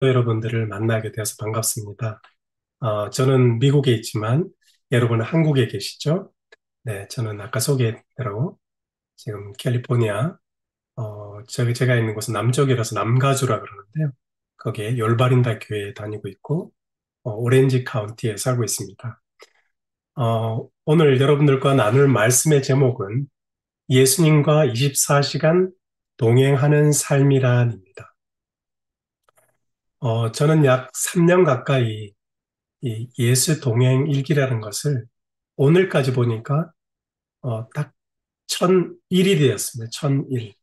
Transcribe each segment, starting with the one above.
여러분들을 만나게 되어서 반갑습니다. 저는 미국에 있지만 여러분은 한국에 계시죠? 네, 저는 아까 소개했대로 지금 캘리포니아, 제가 있는 곳은 남쪽이라서 남가주라 그러는데요. 거기에 열바린다 교회에 다니고 있고, 오렌지 카운티에 살고 있습니다. 오늘 여러분들과 나눌 말씀의 제목은 예수님과 24시간 동행하는 삶이란입니다. 저는 약 3년 가까이 이 예수 동행 일기라는 것을 오늘까지 보니까 딱 1001이 되었습니다. 1001.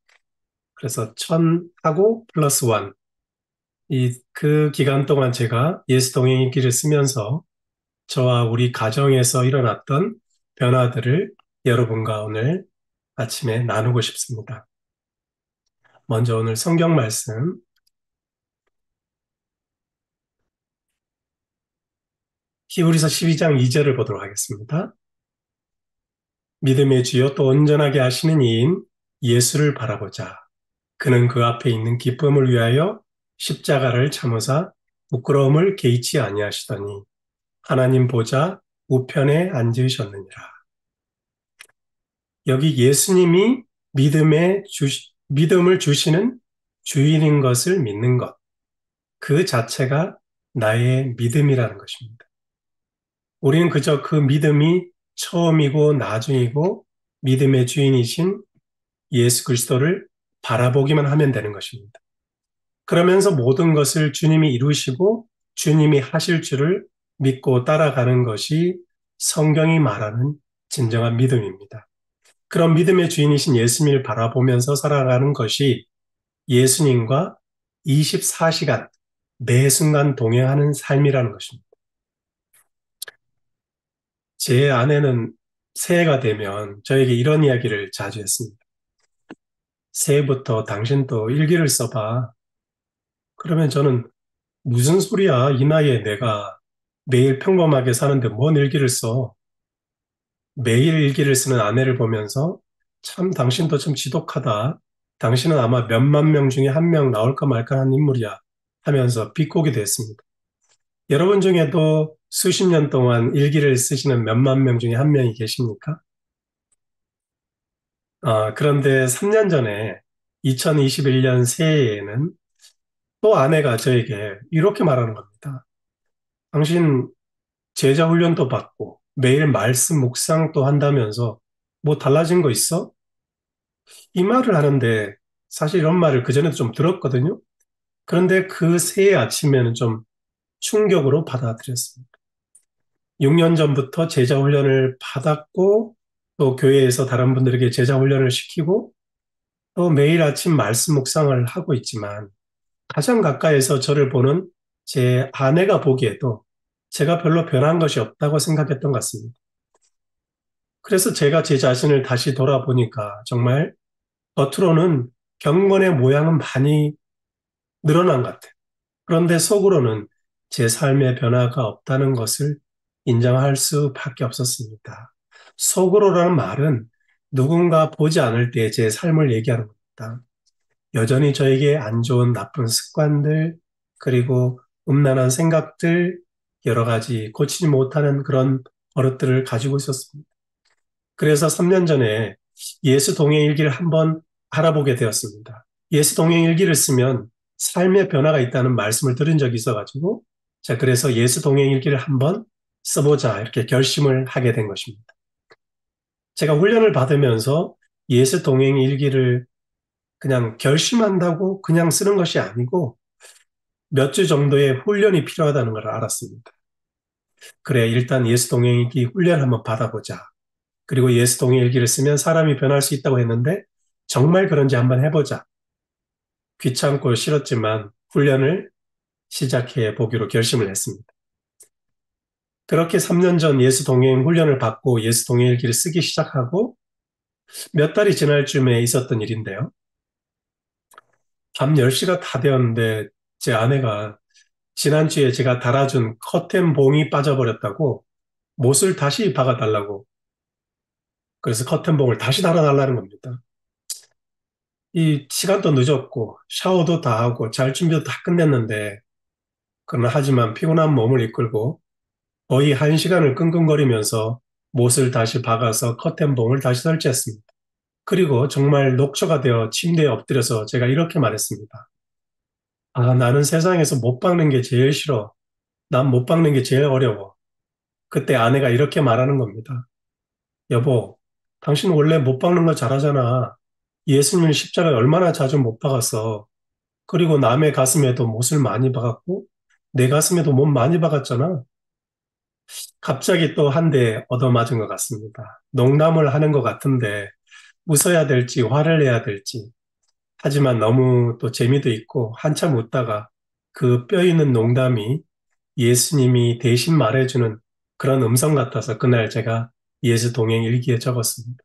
그래서 1000하고 플러스 1. 그 기간 동안 제가 예수 동행 일기를 쓰면서 저와 우리 가정에서 일어났던 변화들을 여러분과 오늘 아침에 나누고 싶습니다. 먼저 오늘 성경 말씀 히브리서 12장 2절을 보도록 하겠습니다. 믿음의 주요 또 온전하게 하시는 이인 예수를 바라보자. 그는 그 앞에 있는 기쁨을 위하여 십자가를 참으사 부끄러움을 개의치 아니하시더니 하나님 보좌 우편에 앉으셨느니라. 여기 예수님이 믿음을 주시는 주인인 것을 믿는 것. 그 자체가 나의 믿음이라는 것입니다. 우리는 그저 그 믿음이 처음이고 나중이고 믿음의 주인이신 예수 그리스도를 바라보기만 하면 되는 것입니다. 그러면서 모든 것을 주님이 이루시고 주님이 하실 줄을 믿고 따라가는 것이 성경이 말하는 진정한 믿음입니다. 그런 믿음의 주인이신 예수님을 바라보면서 살아가는 것이 예수님과 24시간 매 순간 동행하는 삶이라는 것입니다. 제 아내는 새해가 되면 저에게 이런 이야기를 자주 했습니다. 새해부터 당신도 일기를 써봐. 그러면 저는 무슨 소리야? 이 나이에 내가 매일 평범하게 사는데 뭔 일기를 써? 매일 일기를 쓰는 아내를 보면서 참 당신도 좀 지독하다. 당신은 아마 몇만 명 중에 한 명 나올까 말까 한 인물이야. 하면서 비꼬게 됐습니다. 여러분 중에도 수십 년 동안 일기를 쓰시는 몇만 명 중에 한 명이 계십니까? 그런데 3년 전에 2021년 새해에는 또 아내가 저에게 이렇게 말하는 겁니다. 당신 제자 훈련도 받고 매일 말씀 묵상도 한다면서 뭐 달라진 거 있어? 이 말을 하는데 사실 이런 말을 그전에도 좀 들었거든요. 그런데 그 새해 아침에는 좀 충격으로 받아들였습니다. 6년 전부터 제자 훈련을 받았고 또 교회에서 다른 분들에게 제자 훈련을 시키고 또 매일 아침 말씀 묵상을 하고 있지만 가장 가까이서 저를 보는 제 아내가 보기에도 제가 별로 변한 것이 없다고 생각했던 것 같습니다. 그래서 제가 제 자신을 다시 돌아보니까 정말 겉으로는 경건의 모양은 많이 늘어난 것 같아요. 그런데 속으로는 제 삶의 변화가 없다는 것을 인정할 수밖에 없었습니다. 속으로라는 말은 누군가 보지 않을 때 제 삶을 얘기하는 겁니다. 여전히 저에게 안 좋은 나쁜 습관들, 그리고 음란한 생각들, 여러 가지 고치지 못하는 그런 버릇들을 가지고 있었습니다. 그래서 3년 전에 예수 동행 일기를 한번 알아보게 되었습니다. 예수 동행 일기를 쓰면 삶의 변화가 있다는 말씀을 들은 적이 있어가지고, 자, 그래서 예수 동행 일기를 한번 써보자, 이렇게 결심을 하게 된 것입니다. 제가 훈련을 받으면서 예수 동행 일기를 그냥 결심한다고 그냥 쓰는 것이 아니고, 몇 주 정도의 훈련이 필요하다는 걸 알았습니다. 그래, 일단 예수 동행 일기 훈련 한번 받아보자. 그리고 예수 동일기를 쓰면 사람이 변할 수 있다고 했는데 정말 그런지 한번 해보자. 귀찮고 싫었지만 훈련을 시작해 보기로 결심을 했습니다. 그렇게 3년 전 예수 동행 훈련을 받고 예수 동일기를 쓰기 시작하고 몇 달이 지날 쯤에 있었던 일인데요. 밤 10시가 다 되었는데 제 아내가 지난주에 제가 달아준 커튼 봉이 빠져버렸다고 못을 다시 박아달라고, 그래서 커튼 봉을 다시 달아달라는 겁니다. 이 시간도 늦었고 샤워도 다 하고 잘 준비도 다 끝냈는데 그러나 하지만 피곤한 몸을 이끌고 거의 한 시간을 끙끙거리면서 못을 다시 박아서 커튼봉을 다시 설치했습니다. 그리고 정말 녹초가 되어 침대에 엎드려서 제가 이렇게 말했습니다. 아, 나는 세상에서 못 박는 게 제일 싫어. 난 못 박는 게 제일 어려워. 그때 아내가 이렇게 말하는 겁니다. 여보, 당신 원래 못 박는 거 잘하잖아. 예수님 십자가에 얼마나 자주 못 박았어. 그리고 남의 가슴에도 못을 많이 박았고, 내 가슴에도 못 많이 박았잖아. 갑자기 또 한 대 얻어맞은 것 같습니다. 농담을 하는 것 같은데, 웃어야 될지 화를 내야 될지. 하지만 너무 또 재미도 있고, 한참 웃다가 그 뼈 있는 농담이 예수님이 대신 말해주는 그런 음성 같아서 그날 제가 예수 동행 일기에 적었습니다.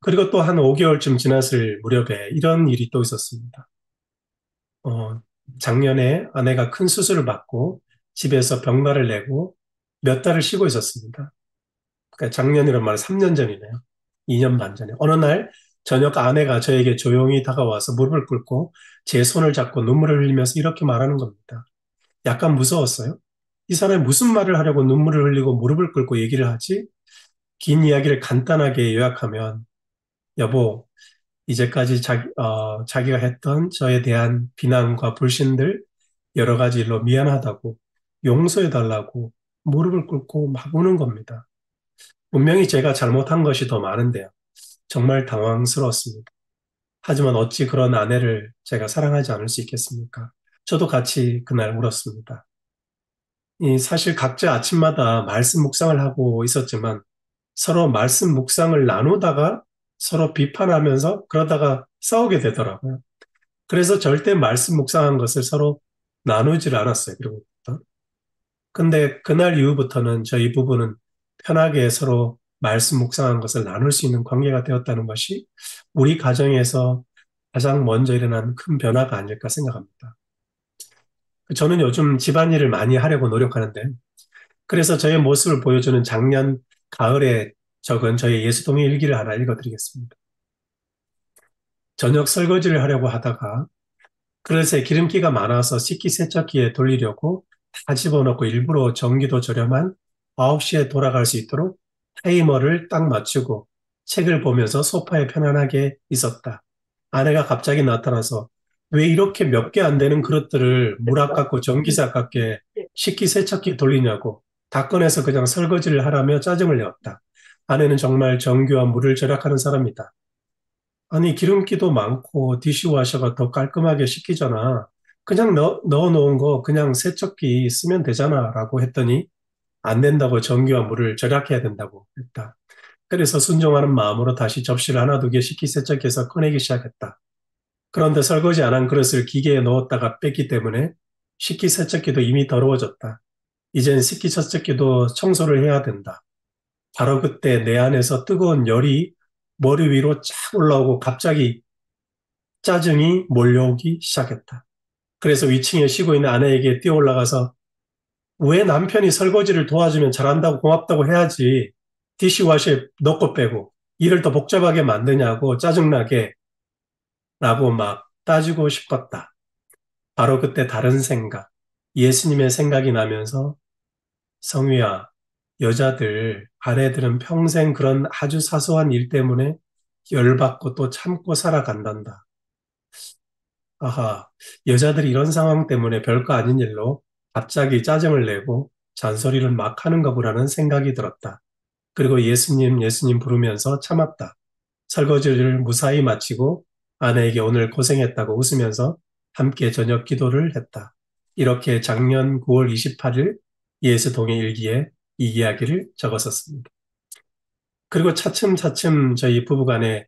그리고 또 한 5개월쯤 지났을 무렵에 이런 일이 또 있었습니다. 어, 작년에 아내가 큰 수술을 받고 집에서 병가를 내고 몇 달을 쉬고 있었습니다. 그러니까 작년이란 말은 3년 전이네요. 2년 반 전에. 어느 날 저녁 아내가 저에게 조용히 다가와서 무릎을 꿇고 제 손을 잡고 눈물을 흘리면서 이렇게 말하는 겁니다. 약간 무서웠어요. 이 사람이 무슨 말을 하려고 눈물을 흘리고 무릎을 꿇고 얘기를 하지? 긴 이야기를 간단하게 요약하면, 여보, 이제까지 자기가 했던 저에 대한 비난과 불신들, 여러 가지 일로 미안하다고, 용서해달라고 무릎을 꿇고 막 우는 겁니다. 분명히 제가 잘못한 것이 더 많은데요. 정말 당황스러웠습니다. 하지만 어찌 그런 아내를 제가 사랑하지 않을 수 있겠습니까? 저도 같이 그날 울었습니다. 이 사실 각자 아침마다 말씀 묵상을 하고 있었지만 서로 말씀 묵상을 나누다가 서로 비판하면서 그러다가 싸우게 되더라고요. 그래서 절대 말씀 묵상한 것을 서로 나누질 않았어요. 그리고부터. 근데 그날 이후부터는 저희 부부는 편하게 서로 말씀 묵상한 것을 나눌 수 있는 관계가 되었다는 것이 우리 가정에서 가장 먼저 일어난 큰 변화가 아닐까 생각합니다. 저는 요즘 집안일을 많이 하려고 노력하는데 그래서 저의 모습을 보여주는 작년 가을에 적은 저의 예수동의 일기를 하나 읽어드리겠습니다. 저녁 설거지를 하려고 하다가 그릇에 기름기가 많아서 식기세척기에 돌리려고 다 집어넣고 일부러 전기도 저렴한 9시에 돌아갈 수 있도록 타이머를 딱 맞추고 책을 보면서 소파에 편안하게 있었다. 아내가 갑자기 나타나서 왜 이렇게 몇 개 안 되는 그릇들을 물 아깝고 전기세 아깝게 식기세척기 돌리냐고 다 꺼내서 그냥 설거지를 하라며 짜증을 내었다. 아내는 정말 전기와 물을 절약하는 사람이다. 아니, 기름기도 많고 디시워셔가 더 깔끔하게 식히잖아. 그냥 넣어놓은 거 그냥 세척기 쓰면 되잖아. 라고 했더니 안 된다고 전기와 물을 절약해야 된다고 했다. 그래서 순종하는 마음으로 다시 접시를 하나 두 개 식기세척기에서 꺼내기 시작했다. 그런데 설거지 안 한 그릇을 기계에 넣었다가 뺐기 때문에 식기세척기도 이미 더러워졌다. 이젠 식기세척기도 청소를 해야 된다. 바로 그때 내 안에서 뜨거운 열이 머리 위로 쫙 올라오고 갑자기 짜증이 몰려오기 시작했다. 그래서 위층에 쉬고 있는 아내에게 뛰어 올라가서 왜 남편이 설거지를 도와주면 잘한다고 고맙다고 해야지 디시워셔에 넣고 빼고 일을 더 복잡하게 만드냐고 짜증나게 라고 막 따지고 싶었다. 바로 그때 다른 생각, 예수님의 생각이 나면서 성유야, 여자들, 아내들은 평생 그런 아주 사소한 일 때문에 열받고 또 참고 살아간단다. 아하, 여자들이 이런 상황 때문에 별거 아닌 일로 갑자기 짜증을 내고 잔소리를 막 하는가 보라는 생각이 들었다. 그리고 예수님, 예수님 부르면서 참았다. 설거지를 무사히 마치고 아내에게 오늘 고생했다고 웃으면서 함께 저녁 기도를 했다. 이렇게 작년 9월 28일 예수 동의 일기에 이 이야기를 적었었습니다. 그리고 차츰차츰 저희 부부간에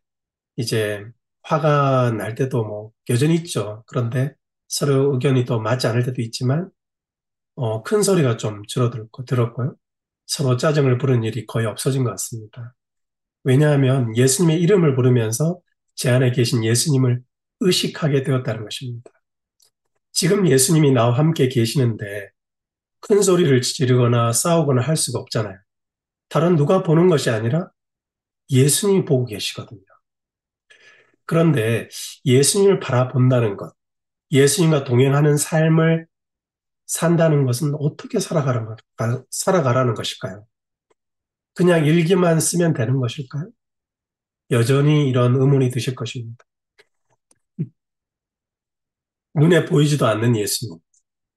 이제 화가 날 때도 뭐 여전히 있죠. 그런데 서로 의견이 또 맞지 않을 때도 있지만 큰 소리가 좀 들었고요. 서로 짜증을 부르는 일이 거의 없어진 것 같습니다. 왜냐하면 예수님의 이름을 부르면서 제 안에 계신 예수님을 의식하게 되었다는 것입니다. 지금 예수님이 나와 함께 계시는데 큰 소리를 지르거나 싸우거나 할 수가 없잖아요. 다른 누가 보는 것이 아니라 예수님이 보고 계시거든요. 그런데 예수님을 바라본다는 것, 예수님과 동행하는 삶을 산다는 것은 어떻게 살아가라는 것일까요? 그냥 일기만 쓰면 되는 것일까요? 여전히 이런 의문이 드실 것입니다. 눈에 보이지도 않는 예수님,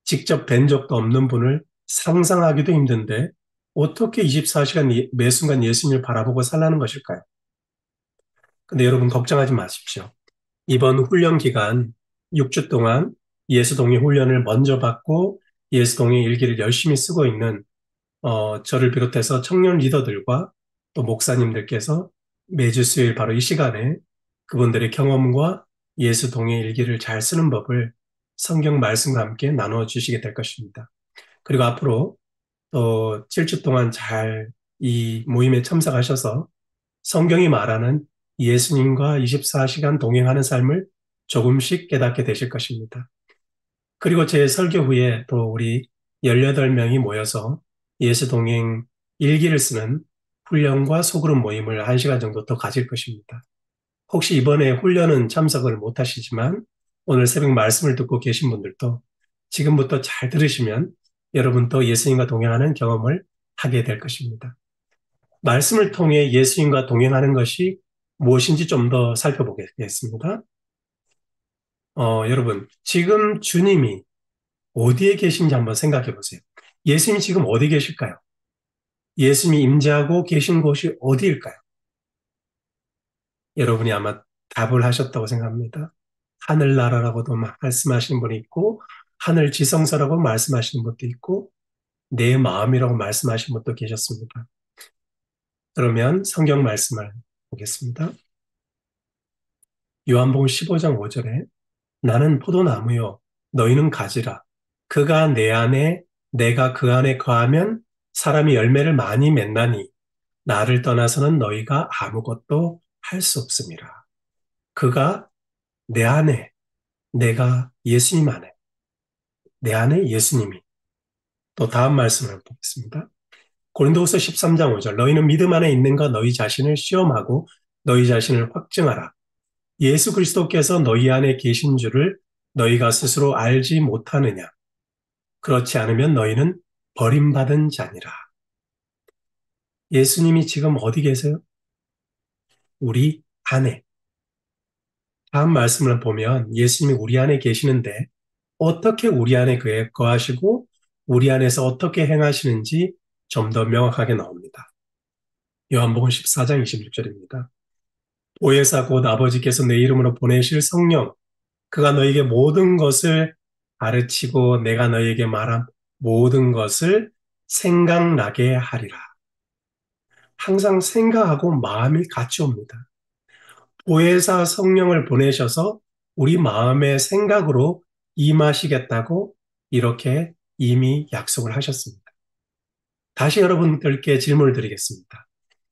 직접 뵌 적도 없는 분을 상상하기도 힘든데 어떻게 24시간 매 순간 예수님을 바라보고 살라는 것일까요? 근데 여러분 걱정하지 마십시오. 이번 훈련 기간 6주 동안 예수동의 훈련을 먼저 받고 예수동의 일기를 열심히 쓰고 있는 저를 비롯해서 청년 리더들과 또 목사님들께서 매주 수요일 바로 이 시간에 그분들의 경험과 예수동의 일기를 잘 쓰는 법을 성경 말씀과 함께 나누어 주시게 될 것입니다. 그리고 앞으로 또 7주 동안 잘 이 모임에 참석하셔서 성경이 말하는 예수님과 24시간 동행하는 삶을 조금씩 깨닫게 되실 것입니다. 그리고 제 설교 후에 또 우리 18명이 모여서 예수 동행 일기를 쓰는 훈련과 소그룹 모임을 1시간 정도 더 가질 것입니다. 혹시 이번에 훈련은 참석을 못 하시지만 오늘 새벽 말씀을 듣고 계신 분들도 지금부터 잘 들으시면 여러분도 예수님과 동행하는 경험을 하게 될 것입니다. 말씀을 통해 예수님과 동행하는 것이 무엇인지 좀 더 살펴보겠습니다. 여러분, 지금 주님이 어디에 계신지 한번 생각해 보세요. 예수님이 지금 어디 계실까요? 예수님이 임재하고 계신 곳이 어디일까요? 여러분이 아마 답을 하셨다고 생각합니다. 하늘나라라고도 말씀하시는 분이 있고, 하늘 지성소라고 말씀하시는 분도 있고, 내 마음이라고 말씀하시는 분도 계셨습니다. 그러면 성경 말씀을 보겠습니다. 요한복음 15장 5절에 나는 포도나무요, 너희는 가지라. 그가 내 안에, 내가 그 안에 거하면 사람이 열매를 많이 맺나니 나를 떠나서는 너희가 아무것도 할 수 없음이라. 그가 내 안에, 내가 예수님 안에, 내 안에 예수님이. 또 다음 말씀을 보겠습니다. 고린도후서 13장 5절 너희는 믿음 안에 있는가 너희 자신을 시험하고 너희 자신을 확증하라. 예수 그리스도께서 너희 안에 계신 줄을 너희가 스스로 알지 못하느냐. 그렇지 않으면 너희는 버림받은 자니라. 예수님이 지금 어디 계세요? 우리 안에. 다음 말씀을 보면 예수님이 우리 안에 계시는데 어떻게 우리 안에 그에 거하시고 우리 안에서 어떻게 행하시는지 좀 더 명확하게 나옵니다. 요한복음 14장 26절입니다. 보혜사 곧 아버지께서 내 이름으로 보내실 성령 그가 너에게 모든 것을 가르치고 내가 너에게 말한 모든 것을 생각나게 하리라. 항상 생각하고 마음이 같이 옵니다. 보혜사 성령을 보내셔서 우리 마음의 생각으로 임하시겠다고 이렇게 이미 약속을 하셨습니다. 다시 여러분들께 질문을 드리겠습니다.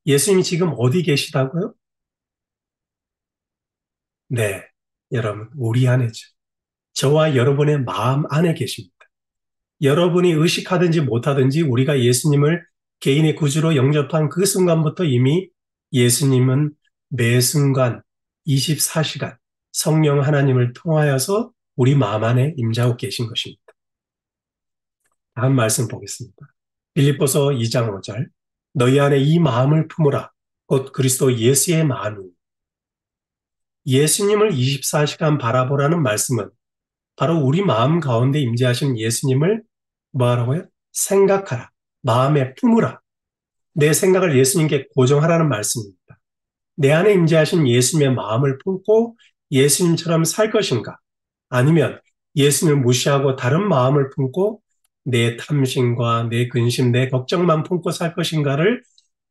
예수님이 지금 어디 계시다고요? 네, 여러분, 우리 안에죠. 저와 여러분의 마음 안에 계십니다. 여러분이 의식하든지 못하든지 우리가 예수님을 개인의 구주로 영접한 그 순간부터 이미 예수님은 매 순간 24시간 성령 하나님을 통하여서 우리 마음 안에 임재하고 계신 것입니다. 다음 말씀 보겠습니다. 빌립보서 2장 5절 너희 안에 이 마음을 품으라 곧 그리스도 예수의 마음이 예수님을 24시간 바라보라는 말씀은 바로 우리 마음 가운데 임재하신 예수님을 뭐하라고요? 생각하라. 마음에 품으라. 내 생각을 예수님께 고정하라는 말씀입니다. 내 안에 임재하신 예수님의 마음을 품고 예수님처럼 살 것인가? 아니면 예수님을 무시하고 다른 마음을 품고 내 탐심과 내 근심, 내 걱정만 품고 살 것인가를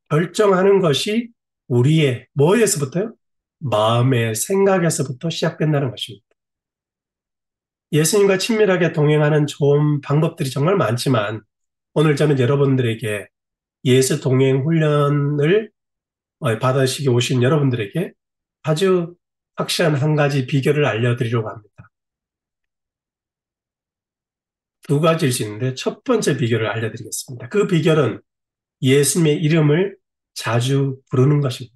결정하는 것이 우리의 뭐에서부터요? 마음의 생각에서부터 시작된다는 것입니다. 예수님과 친밀하게 동행하는 좋은 방법들이 정말 많지만 오늘 저는 여러분들에게 예수 동행 훈련을 받으시기 오신 여러분들에게 아주 확실한 한 가지 비결을 알려드리려고 합니다. 두 가지일 수 있는데 첫 번째 비결을 알려드리겠습니다. 그 비결은 예수님의 이름을 자주 부르는 것입니다.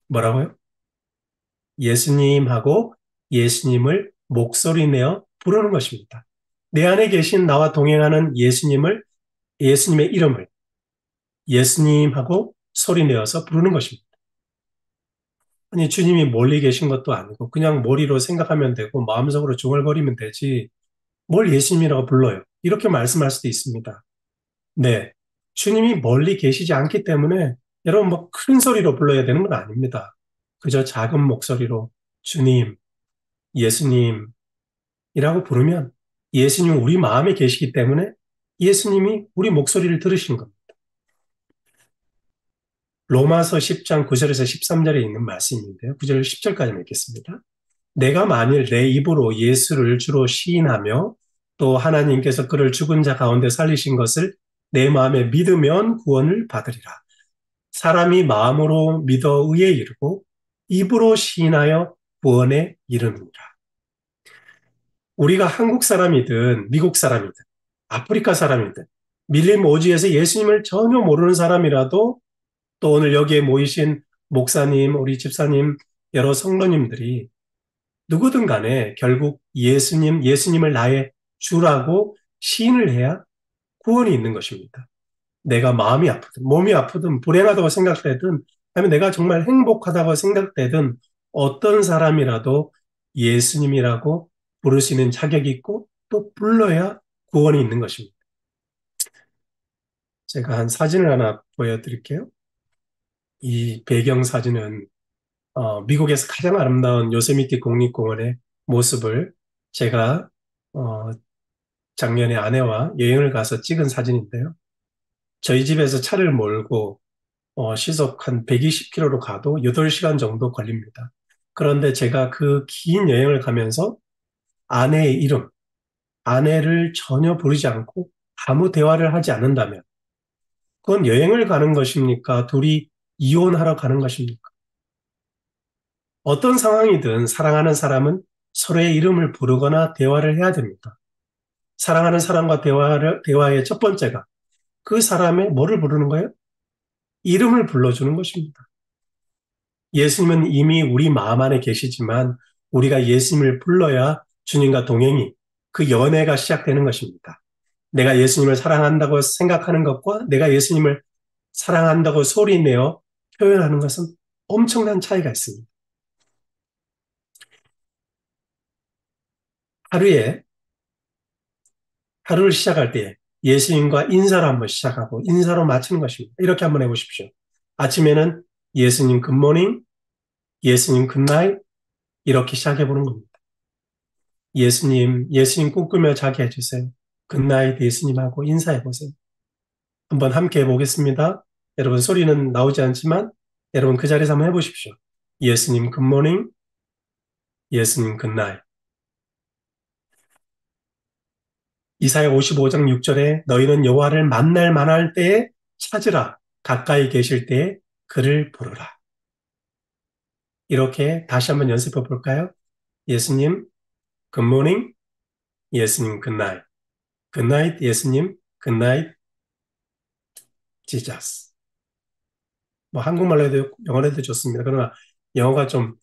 뭐라고요? 예수님하고 예수님을 목소리 내어 부르는 것입니다. 내 안에 계신 나와 동행하는 예수님의 이름을 예수님하고 소리 내어서 부르는 것입니다. 아니, 주님이 멀리 계신 것도 아니고 그냥 머리로 생각하면 되고 마음속으로 중얼거리면 되지 뭘 예수님이라고 불러요. 이렇게 말씀할 수도 있습니다. 네. 주님이 멀리 계시지 않기 때문에 여러분 뭐 큰 소리로 불러야 되는 건 아닙니다. 그저 작은 목소리로 주님, 예수님이라고 부르면 예수님은 우리 마음에 계시기 때문에 예수님이 우리 목소리를 들으시는 겁니다. 로마서 10장 9절에서 13절에 있는 말씀인데요. 9절 10절까지 읽겠습니다. 내가 만일 내 입으로 예수를 주로 시인하며 또 하나님께서 그를 죽은 자 가운데 살리신 것을 내 마음에 믿으면 구원을 받으리라. 사람이 마음으로 믿어 의에 이르고 입으로 시인하여 구원에 이르느니라. 우리가 한국 사람이든 미국 사람이든 아프리카 사람이든 밀림 오지에서 예수님을 전혀 모르는 사람이라도 또 오늘 여기에 모이신 목사님, 우리 집사님, 여러 성도님들이 누구든 간에 결국 예수님을 나의 주라고 시인을 해야 구원이 있는 것입니다. 내가 마음이 아프든, 몸이 아프든, 불행하다고 생각되든, 아니면 내가 정말 행복하다고 생각되든, 어떤 사람이라도 예수님이라고 부를 수 있는 자격이 있고, 또 불러야 구원이 있는 것입니다. 제가 한 사진을 하나 보여드릴게요. 이 배경 사진은 미국에서 가장 아름다운 요세미티 국립공원의 모습을 제가 어, 작년에 아내와 여행을 가서 찍은 사진인데요. 저희 집에서 차를 몰고 시속 한 120km로 가도 8시간 정도 걸립니다. 그런데 제가 그 긴 여행을 가면서 아내의 이름, 아내를 전혀 부르지 않고 아무 대화를 하지 않는다면 그건 여행을 가는 것입니까? 둘이 이혼하러 가는 것입니까? 어떤 상황이든 사랑하는 사람은 서로의 이름을 부르거나 대화를 해야 됩니다. 사랑하는 사람과 대화의 첫 번째가 그 사람의 뭐를 부르는 거예요? 이름을 불러주는 것입니다. 예수님은 이미 우리 마음 안에 계시지만 우리가 예수님을 불러야 주님과 동행이 그 연애가 시작되는 것입니다. 내가 예수님을 사랑한다고 생각하는 것과 내가 예수님을 사랑한다고 소리내어 표현하는 것은 엄청난 차이가 있습니다. 하루에 하루를 시작할 때 예수님과 인사로 한번 시작하고 인사로 마치는 것입니다. 이렇게 한번 해보십시오. 아침에는 예수님 굿모닝, 예수님 굿나잇 이렇게 시작해보는 겁니다. 예수님 꿈꾸며 자게 해주세요. 굿나잇 예수님하고 인사해보세요. 한번 함께 해보겠습니다. 여러분 소리는 나오지 않지만 여러분 그 자리에서 한번 해보십시오. 예수님 굿모닝, 예수님 굿나잇. 이사야 55장 6절에 너희는 여호와를 만날 만할 때에 찾으라. 가까이 계실 때에 그를 부르라. 이렇게 다시 한번 연습해 볼까요? 예수님 굿모닝, 예수님 굿나잇. 굿나잇 예수님, 굿나잇 지저스. 뭐 한국말로 해도 영어로 해도 좋습니다. 그러나 영어가 좀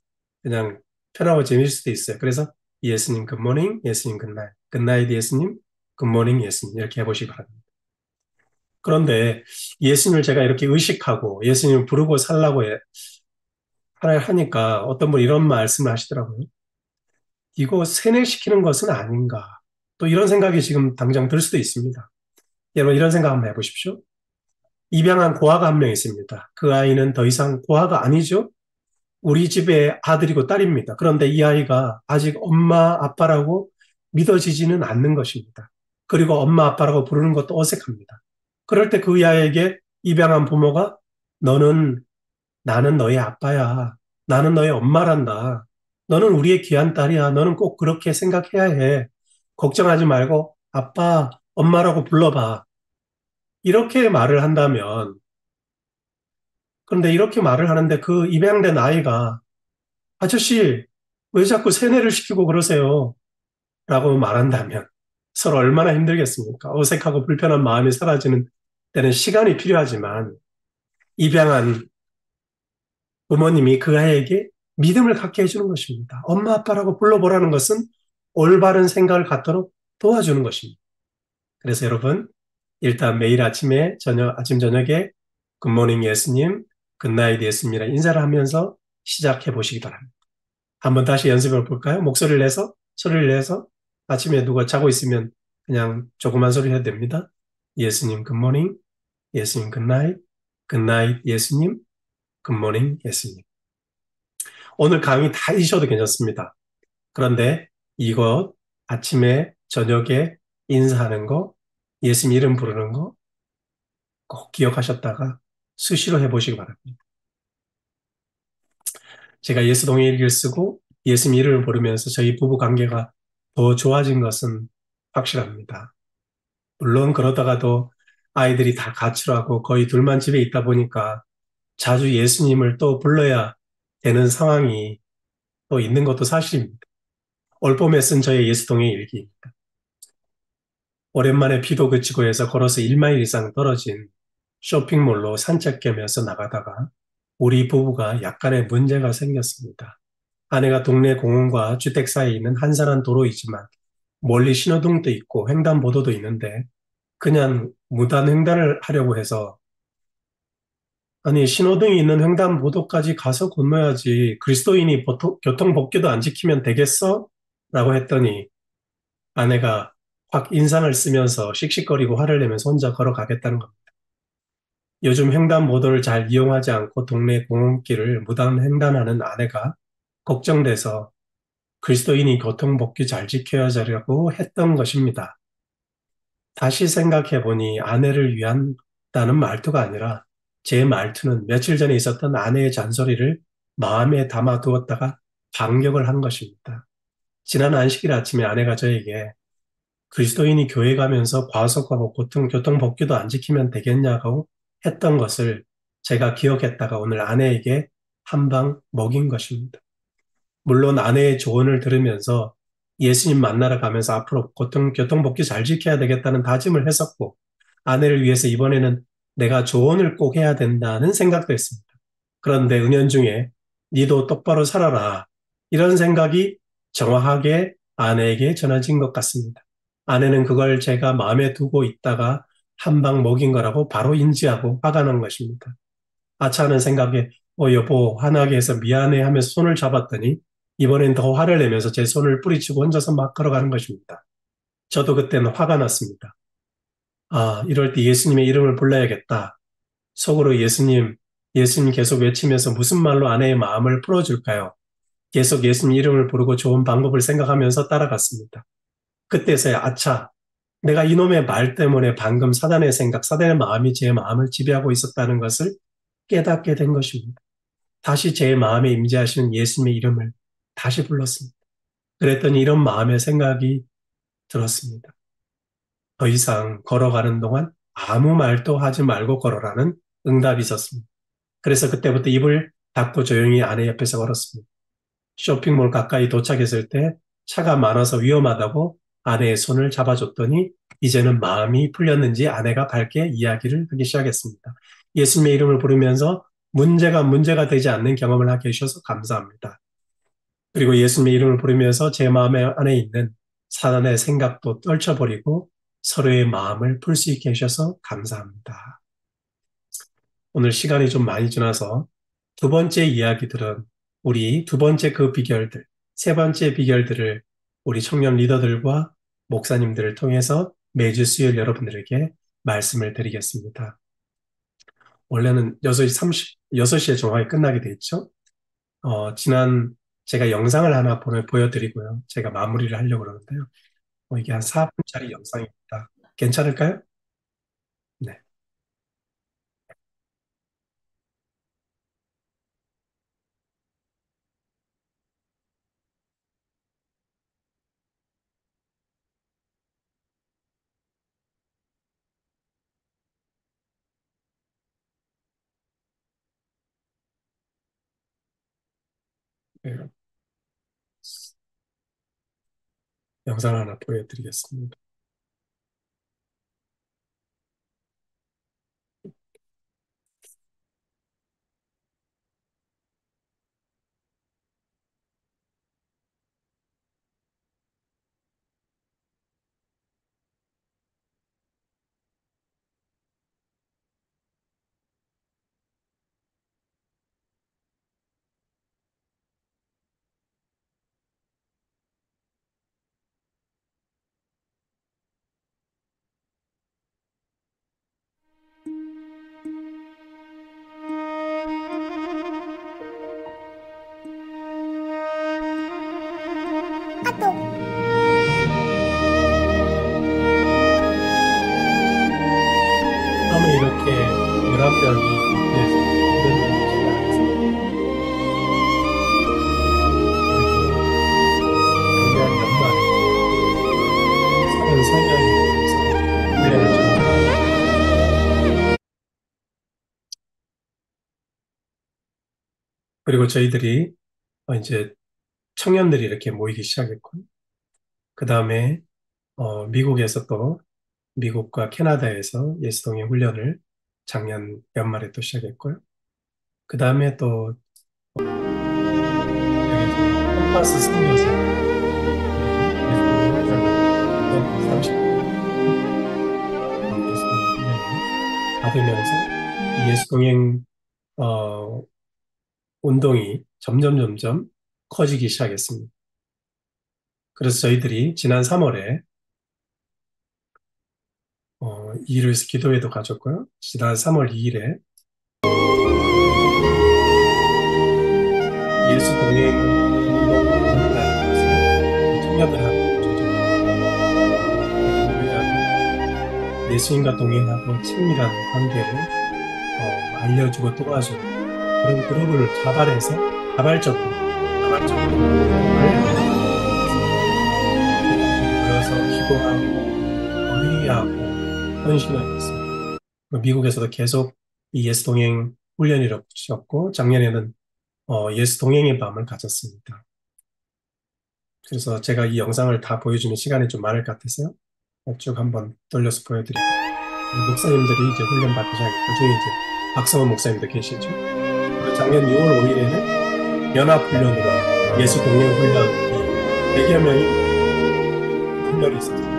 그냥 편하고 재미있을 수도 있어요. 그래서 예수님 굿모닝, 예수님 굿나잇. 굿나잇 예수님, 굿모닝 예수님 이렇게 해보시기 바랍니다. 그런데 예수님을 제가 이렇게 의식하고 예수님을 부르고 살라고 하니까 어떤 분이 이런 말씀을 하시더라고요. 이거 세뇌시키는 것은 아닌가. 또 이런 생각이 지금 당장 들 수도 있습니다. 여러분 이런 생각 한번 해보십시오. 입양한 고아가 한 명 있습니다. 그 아이는 더 이상 고아가 아니죠. 우리 집의 아들이고 딸입니다. 그런데 이 아이가 아직 엄마, 아빠라고 믿어지지는 않는 것입니다. 그리고 엄마, 아빠라고 부르는 것도 어색합니다. 그럴 때 그 아이에게 입양한 부모가 너는 나는 너의 아빠야. 나는 너의 엄마란다. 너는 우리의 귀한 딸이야. 너는 꼭 그렇게 생각해야 해. 걱정하지 말고 아빠, 엄마라고 불러봐. 이렇게 말을 한다면, 그런데 이렇게 말을 하는데 그 입양된 아이가 아저씨, 왜 자꾸 세뇌를 시키고 그러세요? 라고 말한다면 서로 얼마나 힘들겠습니까? 어색하고 불편한 마음이 사라지는 때는 시간이 필요하지만 입양한 부모님이 그 아이에게 믿음을 갖게 해주는 것입니다. 엄마, 아빠라고 불러보라는 것은 올바른 생각을 갖도록 도와주는 것입니다. 그래서 여러분, 일단 매일 아침에, 아침, 저녁에 굿모닝 예수님, 굿나잇 예수님이라 인사를 하면서 시작해 보시기 바랍니다. 한번 다시 연습해 볼까요? 목소리를 내서, 소리를 내서 아침에 누가 자고 있으면 그냥 조그만 소리 해도 됩니다. 예수님 굿모닝, 예수님 굿나잇, 굿나잇 예수님, 굿모닝 예수님. 오늘 강의 다 잊으셔도 괜찮습니다. 그런데 이것 아침에 저녁에 인사하는 거, 예수님 이름 부르는 거 꼭 기억하셨다가 수시로 해보시기 바랍니다. 제가 예수 동일기를 쓰고 예수님 이름을 부르면서 저희 부부 관계가 더 좋아진 것은 확실합니다. 물론 그러다가도 아이들이 다 가출하고 거의 둘만 집에 있다 보니까 자주 예수님을 또 불러야 되는 상황이 또 있는 것도 사실입니다. 올 봄에 쓴 저의 예수 동의 일기입니다. 오랜만에 비도 그치고 해서 걸어서 1마일 이상 떨어진 쇼핑몰로 산책 겸해서 나가다가 우리 부부가 약간의 문제가 생겼습니다. 아내가 동네 공원과 주택 사이에 있는 한산한 도로이지만 멀리 신호등도 있고 횡단보도도 있는데 그냥 무단 횡단을 하려고 해서 아니 신호등이 있는 횡단보도까지 가서 건너야지 그리스도인이 교통법규도 안 지키면 되겠어? 라고 했더니 아내가 확 인상을 쓰면서 씩씩거리고 화를 내면서 혼자 걸어가겠다는 겁니다. 요즘 횡단보도를 잘 이용하지 않고 동네 공원길을 무단 횡단하는 아내가 걱정돼서 그리스도인이 교통법규 잘 지켜야 하려고 했던 것입니다. 다시 생각해 보니 아내를 위한다는 말투가 아니라 제 말투는 며칠 전에 있었던 아내의 잔소리를 마음에 담아 두었다가 반격을 한 것입니다. 지난 안식일 아침에 아내가 저에게 그리스도인이 교회 가면서 과속하고 교통법규도 안 지키면 되겠냐고 했던 것을 제가 기억했다가 오늘 아내에게 한 방 먹인 것입니다. 물론 아내의 조언을 들으면서 예수님 만나러 가면서 앞으로 교통법규 잘 지켜야 되겠다는 다짐을 했었고, 아내를 위해서 이번에는 내가 조언을 꼭 해야 된다는 생각도 했습니다. 그런데 은연중에 니도 똑바로 살아라. 이런 생각이 정확하게 아내에게 전해진 것 같습니다. 아내는 그걸 제가 마음에 두고 있다가 한 방 먹인 거라고 바로 인지하고 화가 난 것입니다. 아차하는 생각에 여보 화나게 해서 미안해 하면서 손을 잡았더니 이번엔 더 화를 내면서 제 손을 뿌리치고 혼자서 막 걸어가는 것입니다. 저도 그때는 화가 났습니다. 아, 이럴 때 예수님의 이름을 불러야겠다. 속으로 예수님 계속 외치면서 무슨 말로 아내의 마음을 풀어줄까요? 계속 예수님 이름을 부르고 좋은 방법을 생각하면서 따라갔습니다. 그때서야 아차, 내가 이놈의 말 때문에 방금 사단의 생각, 사단의 마음이 제 마음을 지배하고 있었다는 것을 깨닫게 된 것입니다. 다시 제 마음에 임재하시는 예수님의 이름을 다시 불렀습니다. 그랬더니 이런 마음의 생각이 들었습니다. 더 이상 걸어가는 동안 아무 말도 하지 말고 걸어라는 응답이 있었습니다. 그래서 그때부터 입을 닫고 조용히 아내 옆에서 걸었습니다. 쇼핑몰 가까이 도착했을 때 차가 많아서 위험하다고 아내의 손을 잡아줬더니 이제는 마음이 풀렸는지 아내가 밝게 이야기를 하기 시작했습니다. 예수님의 이름을 부르면서 문제가 되지 않는 경험을 하게 해주셔서 감사합니다. 그리고 예수님의 이름을 부르면서 제 마음 안에 있는 사단의 생각도 떨쳐버리고 서로의 마음을 풀 수 있게 해주셔서 감사합니다. 오늘 시간이 좀 많이 지나서 두 번째 이야기들은 우리 두 번째 그 비결들, 세 번째 비결들을 우리 청년 리더들과 목사님들을 통해서 매주 수요일 여러분들에게 말씀을 드리겠습니다. 원래는 6시 6시에 정확히 끝나게 돼 있죠. 지난 제가 영상을 하나 보여드리고요. 제가 마무리를 하려고 그러는데요. 이게 한 4분짜리 영상입니다. 괜찮을까요? 네. 네. 영상 하나 보여드리겠습니다. 이렇게 11명이 미국에서 훈련을 시작했습니다. 그리고 작년 연말에 33명이 모여서 훈련을 전개합니다. 그리고 저희들이 이제 청년들이 이렇게 모이기 시작했고, 그 다음에 미국에서 또 미국과 캐나다에서 예수동의 훈련을 작년 연말에 또 시작했고요. 그 다음에 또 여기 캠퍼스 선교사 그리고 예수동의 훈련을 30명 예수동의 훈련을 받으면서 이 예수동행 운동이 점점 커지기 시작했습니다. 그래서 저희들이 지난 3월에 이를 위해서 기도회도 가졌고요. 지난 3월 2일에 예수 동행 운동 운동이라는 것을 청년들하고 조직하고 예수님과 동행하고 친밀한 관계를 알려주고 도와주는 그런 그룹을 자발적으로 모여서 기도하고 회의하고 헌신하고 있습니다. 미국에서도 계속 이 예수 동행 훈련이 이루어졌고 작년에는 예수 동행의 밤을 가졌습니다. 그래서 제가 이 영상을 다 보여주면 시간이 좀 많을 것 같아서요. 쭉 한번 돌려서 보여드릴게요. 목사님들이 이제 훈련 받으셔야겠고, 그 중에 이제 박성원 목사님도 계시죠. 그리고 작년 6월 5일에는 연합훈련으로 예수 동행 훈련이 100여 명이 훈련이 있었어요.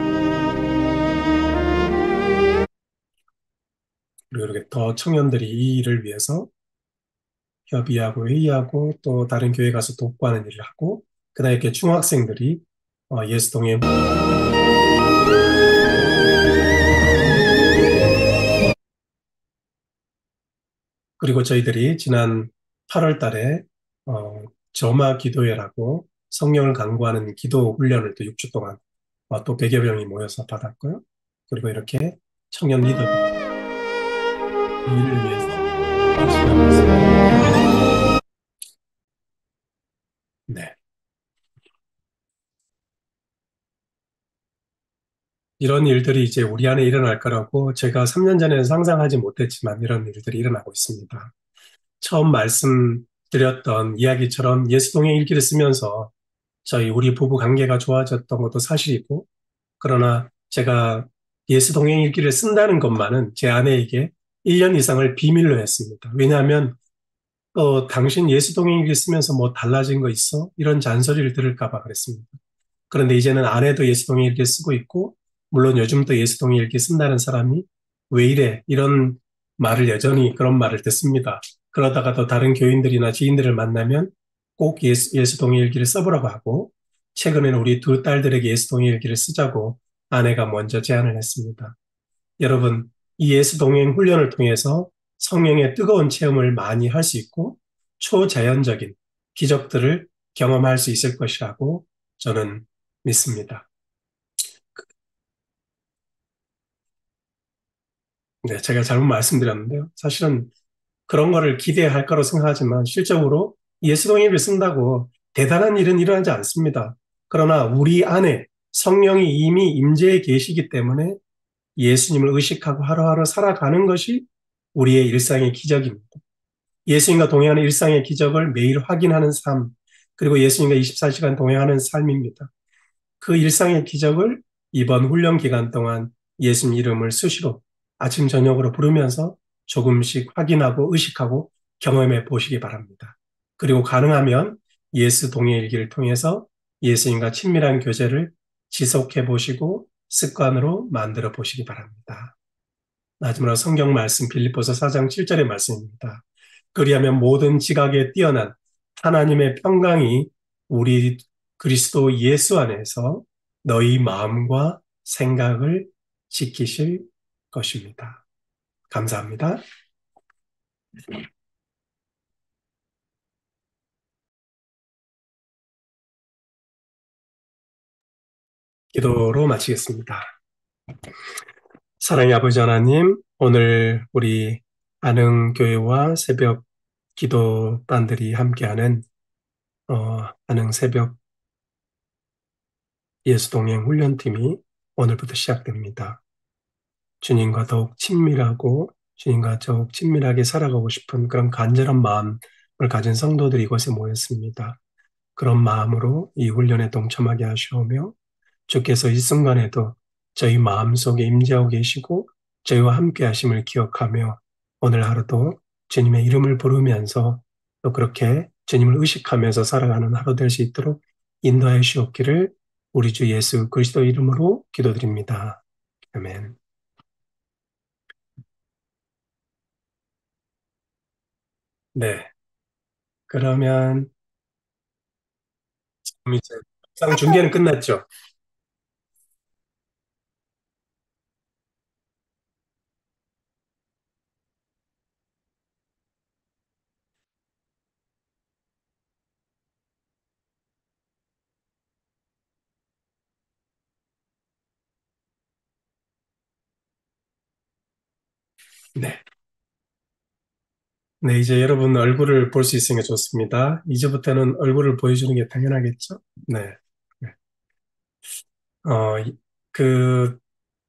그리고 이렇게 더 청년들이 이 일을 위해서 협의하고 회의하고 또 다른 교회 가서 돕고하는 일을 하고, 그다음에 이렇게 중학생들이 예수 동행 그리고 저희들이 지난 8월 달에 점화 기도회라고 성령을 강구하는 기도 훈련을 또 6주 동안 또 100여 명이 모여서 받았고요. 그리고 이렇게 청년 리더들이 이 일을 위해서 헌신하고 있습니다. 네. 이런 일들이 이제 우리 안에 일어날 거라고 제가 3년 전에는 상상하지 못했지만 이런 일들이 일어나고 있습니다. 처음 말씀드렸던 이야기처럼 예수동의 일기를 쓰면서 우리 부부 관계가 좋아졌던 것도 사실이고, 그러나 제가 예수 동행 일기를 쓴다는 것만은 제 아내에게 1년 이상을 비밀로 했습니다. 왜냐하면 당신 예수 동행 일기 쓰면서 뭐 달라진 거 있어? 이런 잔소리를 들을까 봐 그랬습니다. 그런데 이제는 아내도 예수 동행 일기 쓰고 있고, 물론 요즘도 예수 동행 일기 쓴다는 사람이 왜 이래? 이런 말을 여전히 그런 말을 듣습니다. 그러다가 또 다른 교인들이나 지인들을 만나면 꼭 예수 동행 일기를 써보라고 하고, 최근에는 우리 두 딸들에게 예수 동행 일기를 쓰자고 아내가 먼저 제안을 했습니다. 여러분, 이 예수 동행 훈련을 통해서 성령의 뜨거운 체험을 많이 할 수 있고 초자연적인 기적들을 경험할 수 있을 것이라고 저는 믿습니다. 네, 제가 잘못 말씀드렸는데요. 사실은 그런 거를 기대할 거라고 생각하지만 실적으로 예수 동행을 쓴다고 대단한 일은 일어나지 않습니다. 그러나 우리 안에 성령이 이미 임재해 계시기 때문에 예수님을 의식하고 하루하루 살아가는 것이 우리의 일상의 기적입니다. 예수님과 동행하는 일상의 기적을 매일 확인하는 삶, 그리고 예수님과 24시간 동행하는 삶입니다. 그 일상의 기적을 이번 훈련 기간 동안 예수님 이름을 수시로 아침, 저녁으로 부르면서 조금씩 확인하고 의식하고 경험해 보시기 바랍니다. 그리고 가능하면 예수 동행 일기를 통해서 예수님과 친밀한 교제를 지속해 보시고 습관으로 만들어 보시기 바랍니다. 마지막으로 성경 말씀 빌립보서 4장 7절의 말씀입니다. 그리하면 모든 지각에 뛰어난 하나님의 평강이 우리 그리스도 예수 안에서 너희 마음과 생각을 지키실 것입니다. 감사합니다. 기도로 마치겠습니다. 사랑의 아버지 하나님, 오늘 우리 안흥교회와 새벽 기도반들이 함께하는 안흥 새벽 예수동행 훈련팀이 오늘부터 시작됩니다. 주님과 더욱 친밀하고 주님과 더욱 친밀하게 살아가고 싶은 그런 간절한 마음을 가진 성도들이 이곳에 모였습니다. 그런 마음으로 이 훈련에 동참하게 하시오며 주께서 이 순간에도 저희 마음속에 임재하고 계시고 저희와 함께 하심을 기억하며 오늘 하루도 주님의 이름을 부르면서 또 그렇게 주님을 의식하면서 살아가는 하루 될 수 있도록 인도하여 주옵기를 우리 주 예수 그리스도 이름으로 기도드립니다. 아멘. 네. 그러면 이제 영상 중계는 끝났죠? 네. 네, 이제 여러분 얼굴을 볼 수 있으니까 좋습니다. 이제부터는 얼굴을 보여주는 게 당연하겠죠? 네. 네. 이- 그,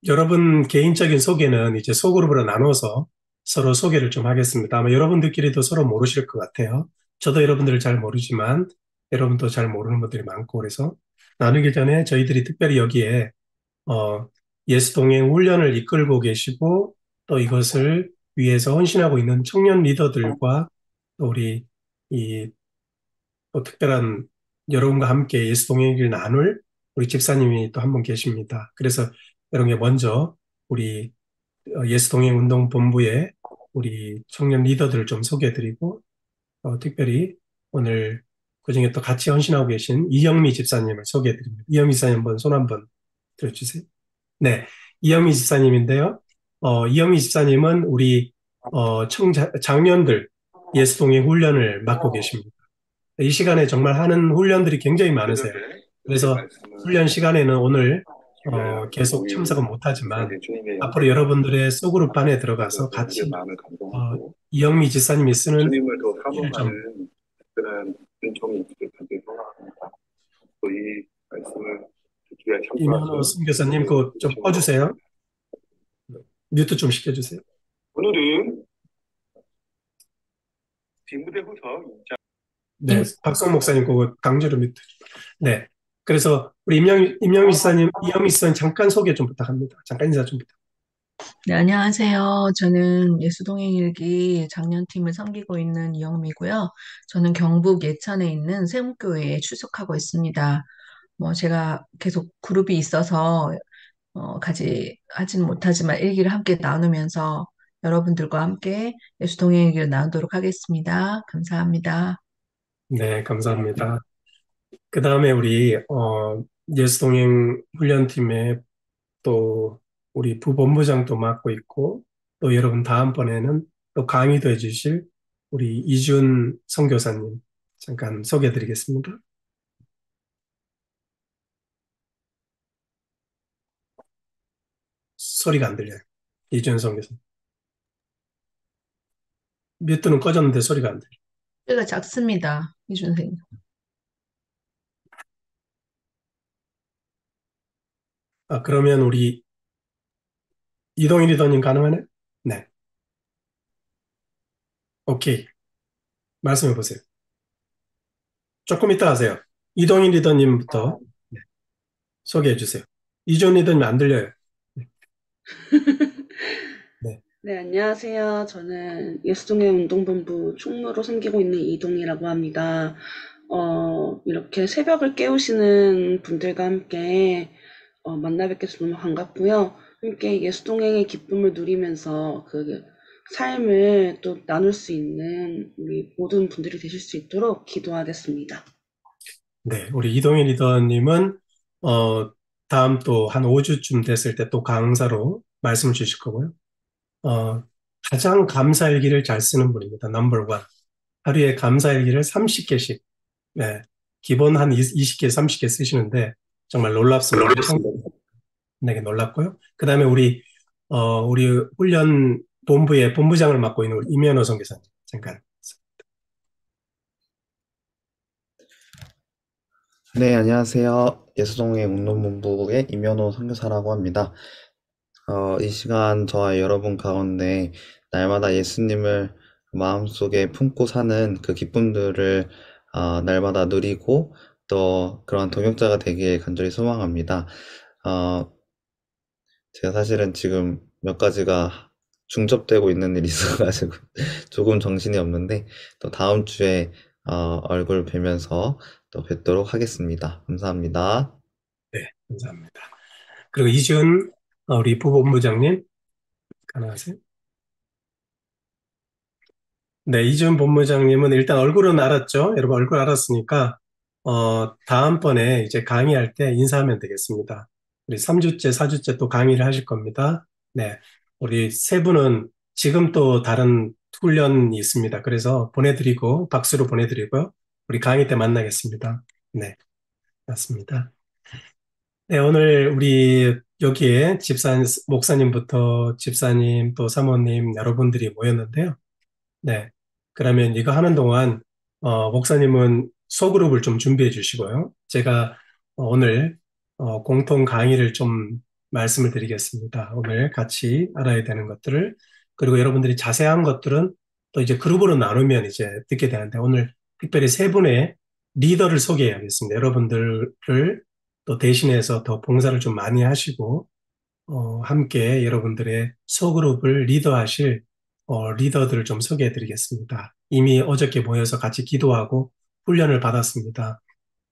여러분 개인적인 소개는 이제 소그룹으로 나눠서 서로 소개를 좀 하겠습니다. 아마 여러분들끼리도 서로 모르실 것 같아요. 저도 여러분들을 잘 모르지만 여러분도 잘 모르는 분들이 많고 그래서 나누기 전에 저희들이 특별히 여기에 어, 예수 동행 훈련을 이끌고 계시고 또 이것을 위해서 헌신하고 있는 청년 리더들과 또 우리 이 또 특별한 여러분과 함께 예수 동행의 길 나눌 우리 집사님이 또 한 분 계십니다. 그래서 여러분께 먼저 우리 예수 동행 운동 본부의 우리 청년 리더들을 좀 소개해드리고 특별히 오늘 그중에 또 같이 헌신하고 계신 이영미 집사님을 소개해드립니다. 이영미 집사님 한번 손 한번 들어주세요. 네, 이영미 집사님인데요. 이영미 집사님은 우리 장년들 예수동행 훈련을 맡고 계십니다. 이 시간에 정말 하는 훈련들이 굉장히 많으세요. 그래서 훈련 시간에는 오늘 계속 참석은 못하지만 앞으로 여러분들의 소그룹 안에 들어가서 같이 이영미 집사님이 쓰는 주님을 더 일을 좀 사모하는 그런 은총이 있기를 간절히 소원합니다. 또 이 말씀을 주기에 이면호 참석하신 선교사님 모든 그거 좀 친구, 꺼주세요. 뮤트 좀 시켜주세요. 오늘은 뒷무대부터 네, 박성 목사님 그거 강제로 뮤트. 네. 그래서 우리 임영미 지사님, 이영미 지사님 잠깐 소개 좀 부탁합니다. 잠깐 인사 좀 부탁. 네, 안녕하세요. 저는 예수동행일기 장년팀을 섬기고 있는 이영미고요. 저는 경북 예천에 있는 세움교회에 출석하고 있습니다. 제가 계속 그룹이 있어서 같이 하지는 못하지만 일기를 함께 나누면서 여러분들과 함께 예수동행일기를 나누도록 하겠습니다. 감사합니다. 네, 감사합니다. 그 다음에 우리 예수동행 훈련팀의 또 우리 부본부장도 맡고 있고 또 여러분 다음번에는 또 강의도 해주실 우리 이준 선교사님 잠깐 소개해드리겠습니다. 소리가 안 들려요. 이준 선교사님. 뮤트는 꺼졌는데 소리가 안 들려요. 소리가 작습니다. 이준생. 그러면 우리 이동일 리더님 가능하네? 네. 오케이. 말씀해 보세요. 조금 이따 하세요. 이동일 리더님부터 네, 소개해 주세요. 이준 리더님 안 들려요. 네. 네, 안녕하세요. 저는 예수동의 운동본부 총무로 섬기고 있는 이동이라고 합니다. 이렇게 새벽을 깨우시는 분들과 함께 만나 뵙게 돼서 너무 반갑고요. 함께 예수동행의 기쁨을 누리면서 그 삶을 또 나눌 수 있는 우리 모든 분들이 되실 수 있도록 기도하겠습니다. 네, 우리 이동일 리더님은 다음 또 한 5주쯤 됐을 때 또 강사로 말씀을 주실 거고요. 어, 가장 감사일기를 잘 쓰는 분입니다. 넘버 원. 하루에 감사일기를 30개씩, 네, 기본 한 20개, 30개 쓰시는데 정말 놀랍습니다. 엄청나게 놀랍고요. 그 다음에 우리 우리 훈련 본부의 본부장을 맡고 있는 우리 임현호 선교사님, 잠깐. 네, 안녕하세요. 예수동의 운동본부의 임현호 선교사라고 합니다. 이 시간 저와 여러분 가운데 날마다 예수님을 마음속에 품고 사는 그 기쁨들을 날마다 누리고 또 그런 동역자가 되길 간절히 소망합니다. 어, 제가 사실은 지금 몇 가지가 중접되고 있는 일이 있어가지고 조금 정신이 없는데 또 다음 주에 얼굴 뵈면서 또 뵙도록 하겠습니다. 감사합니다. 네, 감사합니다. 그리고 이준 우리 부본부장님, 가능하세요? 네, 이준 본부장님은 일단 얼굴은 알았죠? 여러분 얼굴 알았으니까, 다음번에 이제 강의할 때 인사하면 되겠습니다. 우리 3주째, 4주째 또 강의를 하실 겁니다. 네, 우리 세 분은 지금 또 다른 훈련이 있습니다. 그래서 보내드리고, 박수로 보내드리고요. 우리 강의 때 만나겠습니다. 네, 맞습니다. 네, 오늘 우리 여기에 목사님부터 집사님, 또 사모님, 여러분들이 모였는데요. 네. 그러면 이거 하는 동안, 목사님은 소그룹을 좀 준비해 주시고요. 제가 오늘, 공통 강의를 좀 말씀을 드리겠습니다. 오늘 같이 알아야 되는 것들을. 그리고 여러분들이 자세한 것들은 또 이제 그룹으로 나누면 이제 듣게 되는데, 오늘 특별히 세 분의 리더를 소개해야겠습니다. 여러분들을 또 대신해서 더 봉사를 좀 많이 하시고, 함께 여러분들의 소그룹을 리더하실 리더들을 좀 소개해 드리겠습니다. 이미 어저께 모여서 같이 기도하고 훈련을 받았습니다.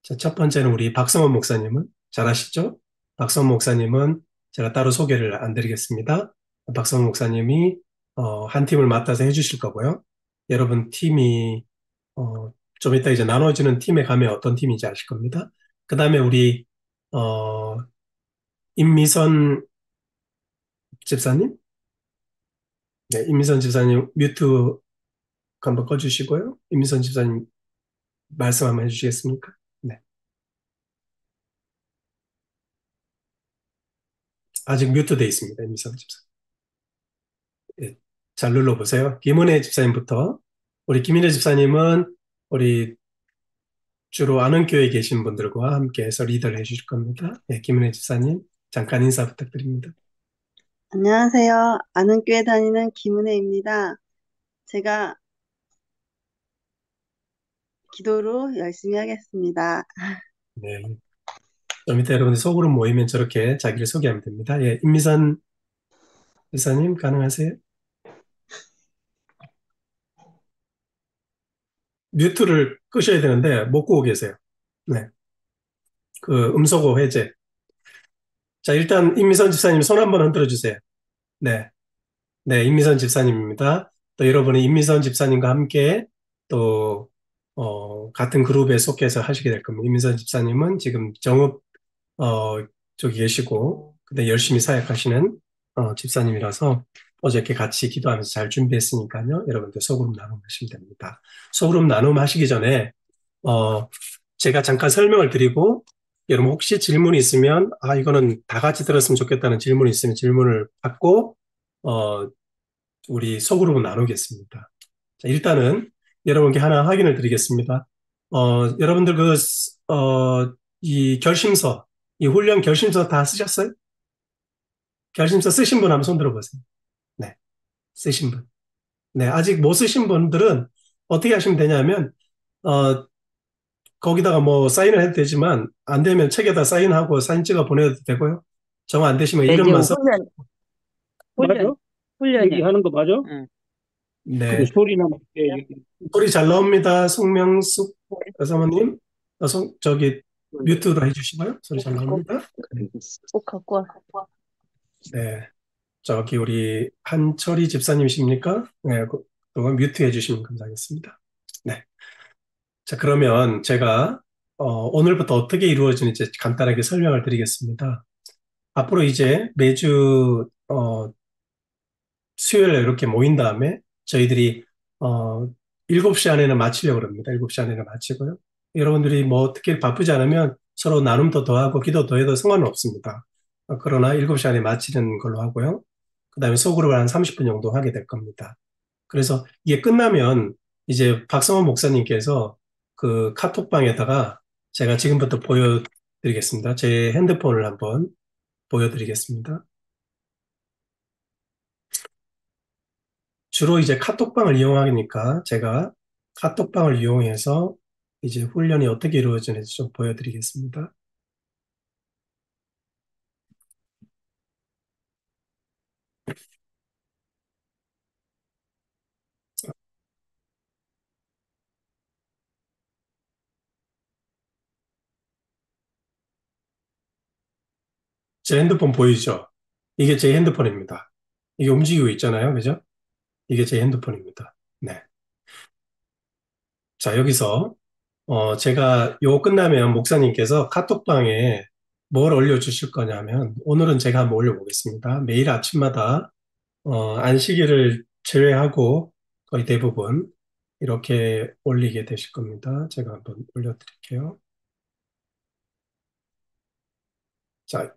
자, 첫 번째는 우리 박성원 목사님은 잘 아시죠? 박성원 목사님은 제가 따로 소개를 안 드리겠습니다. 박성원 목사님이 한 팀을 맡아서 해주실 거고요. 여러분 팀이 좀 이따 이제 나눠지는 팀에 가면 어떤 팀인지 아실 겁니다. 그 다음에 우리 임미선 집사님? 네, 임미선 집사님 뮤트 한번 꺼주시고요. 임미선 집사님 말씀 한번 해주시겠습니까? 네. 아직 뮤트돼 있습니다. 임미선 집사님. 네, 잘 눌러보세요. 김은혜 집사님부터. 우리 김은혜 집사님은 우리 주로 아는 교회에 계신 분들과 함께 해서 리더를 해주실 겁니다. 네, 김은혜 집사님 잠깐 인사 부탁드립니다. 안녕하세요. 아는 교회 다니는 김은혜입니다. 제가 기도로 열심히 하겠습니다. 네. 좀 이따 여러분들 속으로 모이면 저렇게 자기를 소개하면 됩니다. 예, 임미선 집사님 가능하세요? 뮤트를 끄셔야 되는데 못 끄고 계세요. 네. 그 음소거 해제. 자, 일단 임미선 집사님 손 한번 흔들어 주세요. 네. 네, 임미선 집사님입니다. 또 여러분이 임미선 집사님과 함께 또 같은 그룹에 속해서 하시게 될 겁니다. 임미선 집사님은 지금 정읍 저기 계시고 근데 열심히 사역하시는 집사님이라서 어저께 같이 기도하면서 잘 준비했으니까요. 여러분들 소그룹 나눔 하시면 됩니다. 소그룹 나눔 하시기 전에 제가 잠깐 설명을 드리고 여러분 혹시 질문이 있으면 이거는 다 같이 들었으면 좋겠다는 질문이 있으면 질문을 받고 우리 소그룹을 나누겠습니다. 자, 일단은 여러분께 하나 확인을 드리겠습니다. 여러분들 이 결심서, 이 훈련 결심서 다 쓰셨어요? 결심서 쓰신 분 한번 손 들어보세요. 네, 쓰신 분. 네, 아직 못 쓰신 분들은 어떻게 하시면 되냐면, 거기다가 뭐 사인을 해도 되지만, 안 되면 책에다 사인하고 사진 찍어 보내도 되고요. 정 안 되시면 네, 이름만 지금 써. 맞아? 훈련이요. 얘기하는 거 맞아? 응. 네, 소리나 맞게 소리 잘 나옵니다. 송명숙 사모님. 저기 뮤트로 해주시고요. 소리 잘 나옵니다. 꼭 갖고 와. 네, 저기 우리 한철희 집사님이십니까? 네, 그거 뮤트 해주시면 감사하겠습니다. 네, 자 그러면 제가 오늘부터 어떻게 이루어지는지 간단하게 설명을 드리겠습니다. 앞으로 이제 매주 수요일에 이렇게 모인 다음에 저희들이 7시 안에는 마치려고 합니다. 7시 안에는 마치고요. 여러분들이 뭐 어떻게 바쁘지 않으면 서로 나눔도 더 하고 기도 더 해도 상관은 없습니다. 그러나 7시 안에 마치는 걸로 하고요. 그 다음에 소그룹을 한 30분 정도 하게 될 겁니다. 그래서 이게 끝나면 이제 박성원 목사님께서 그 카톡방에다가 제가 지금부터 보여드리겠습니다. 제 핸드폰을 한번 보여드리겠습니다. 주로 이제 카톡방을 이용하니까 제가 카톡방을 이용해서 이제 훈련이 어떻게 이루어지는지 좀 보여드리겠습니다. 제 핸드폰 보이죠? 이게 제 핸드폰입니다. 이게 움직이고 있잖아요. 그죠? 이게 제 핸드폰입니다. 네. 자, 여기서, 제가 요 끝나면 목사님께서 카톡방에 뭘 올려주실 거냐면, 오늘은 제가 한번 올려보겠습니다. 매일 아침마다, 안식일을 제외하고 거의 대부분 이렇게 올리게 되실 겁니다. 제가 한번 올려드릴게요. 자,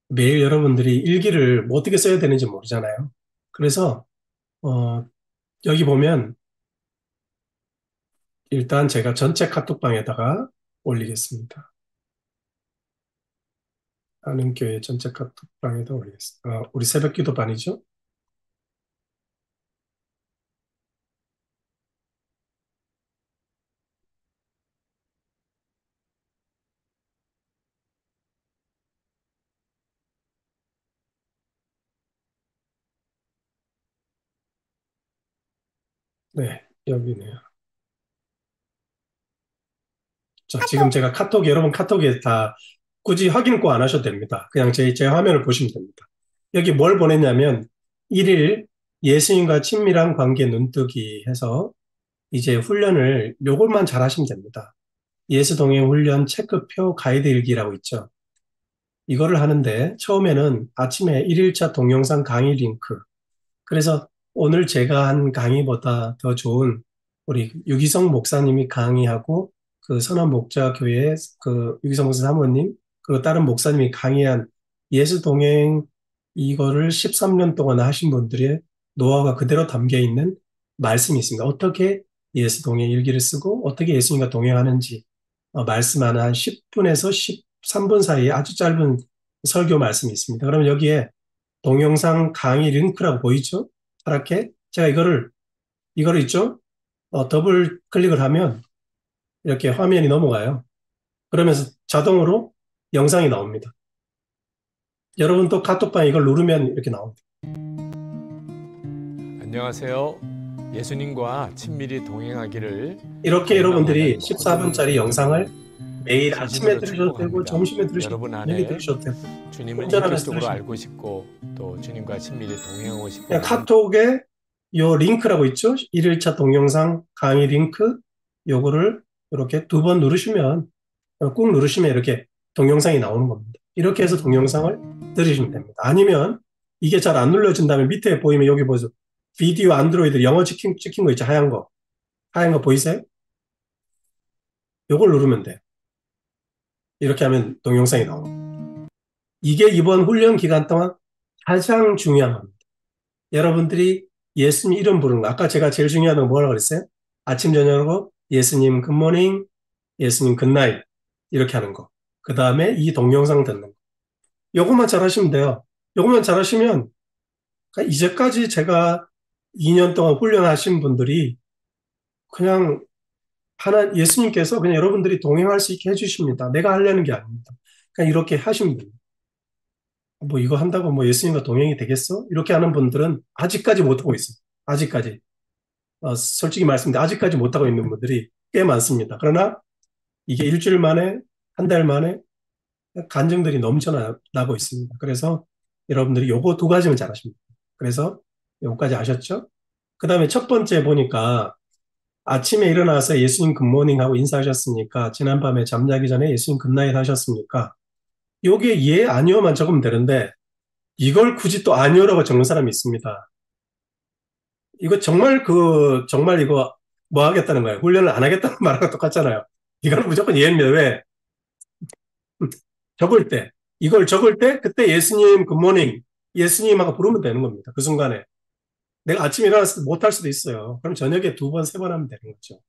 매일 여러분들이 일기를 뭐 어떻게 써야 되는지 모르잖아요. 그래서, 어, 여기 보면 일단 제가 전체 카톡방에다가 올리겠습니다. 한은교회 전체 카톡방에다 올리겠습니다. 우리 새벽 기도반이죠? 네, 여기네요. 자, 지금 제가 여러분 카톡에 다 굳이 확인 꼭 안 하셔도 됩니다. 그냥 제 화면을 보시면 됩니다. 여기 뭘 보냈냐면, 1일 예수님과 친밀한 관계 눈뜨기 해서 이제 훈련을 요것만 잘 하시면 됩니다. 예수 동행 훈련 체크표 가이드 일기라고 있죠. 이거를 하는데 처음에는 아침에 1일차 동영상 강의 링크. 그래서 오늘 제가 한 강의보다 더 좋은 우리 유기성 목사님이 강의하고 그 선한 목자교회 그 유기성 목사 사모님 그리고 다른 목사님이 강의한 예수 동행 이거를 13년 동안 하신 분들의 노하우가 그대로 담겨 있는 말씀이 있습니다. 어떻게 예수 동행 일기를 쓰고 어떻게 예수님과 동행하는지 말씀하는 한 10분에서 13분 사이에 아주 짧은 설교 말씀이 있습니다. 그러면 여기에 동영상 강의 링크라고 보이죠? 파랗게. 제가 이거를 있죠? 더블 클릭을 하면 이렇게 화면이 넘어가요. 그러면서 자동으로 영상이 나옵니다. 여러분 또 카톡방에 이걸 누르면 이렇게 나옵니다. 안녕하세요. 예수님과 친밀히 동행하기를 이렇게 여러분들이 원하는 14분짜리 영상을 매일 아침에 진심으로 들으셔도 되고 축복합니다. 점심에 들으셔도 여러분 되고 안에 저녁에 들으셔도 되고 주님을 운전하면서 인격적으로 들으셔도 알고 싶고 또 주님과 친밀히 동행하고 싶고 그냥 카톡에 요 링크라고 있죠? 1일차 동영상 강의 링크 요거를 이렇게 2번 누르시면 꾹 누르시면 이렇게 동영상이 나오는 겁니다. 이렇게 해서 동영상을 들으시면 됩니다. 아니면 이게 잘 안 눌러진다면 밑에 보이면 여기 보세요. 비디오 안드로이드 영어 찍힌 거 있죠? 하얀 거. 하얀 거 보이세요? 요걸 누르면 돼요. 이렇게 하면 동영상이 나옵니다. 이게 이번 훈련 기간 동안 가장 중요한 겁니다. 여러분들이 예수님 이름 부르는 거. 아까 제가 제일 중요한 건 뭐라고 그랬어요? 아침, 저녁으로 예수님 굿모닝, 예수님 굿나잇 이렇게 하는 거. 그 다음에 이 동영상 듣는 거. 요것만 잘하시면 돼요. 요것만 잘하시면 그러니까 이제까지 제가 2년 동안 훈련하신 분들이 그냥 예수님께서 그냥 여러분들이 동행할 수 있게 해주십니다. 내가 하려는 게 아닙니다. 그냥 이렇게 하시면 됩니다. 뭐 이거 한다고 뭐 예수님과 동행이 되겠어? 이렇게 하는 분들은 아직까지 못하고 있어요. 아직까지. 솔직히 말씀드리면 아직까지 못하고 있는 분들이 꽤 많습니다. 그러나 이게 일주일 만에, 한 달 만에 간증들이 넘쳐나고 있습니다. 그래서 여러분들이 요거 2가지만 잘하십니다. 그래서 요거까지 아셨죠? 그 다음에 첫 번째 보니까 아침에 일어나서 예수님 굿모닝 하고 인사하셨습니까? 지난밤에 잠자기 전에 예수님 굿나잇 하셨습니까? 요게 예, 아니요만 적으면 되는데 이걸 굳이 또 아니요라고 적는 사람이 있습니다. 이거 정말 이거 뭐 하겠다는 거예요? 훈련을 안 하겠다는 말하고 똑같잖아요. 이건 무조건 예입니다. 왜? 적을 때, 이걸 적을 때 그때 예수님 굿모닝 예수님하고 부르면 되는 겁니다. 그 순간에. 내가 아침에 일어났을 때 못할 수도 있어요. 그럼 저녁에 두 번, 세 번 하면 되는 거죠.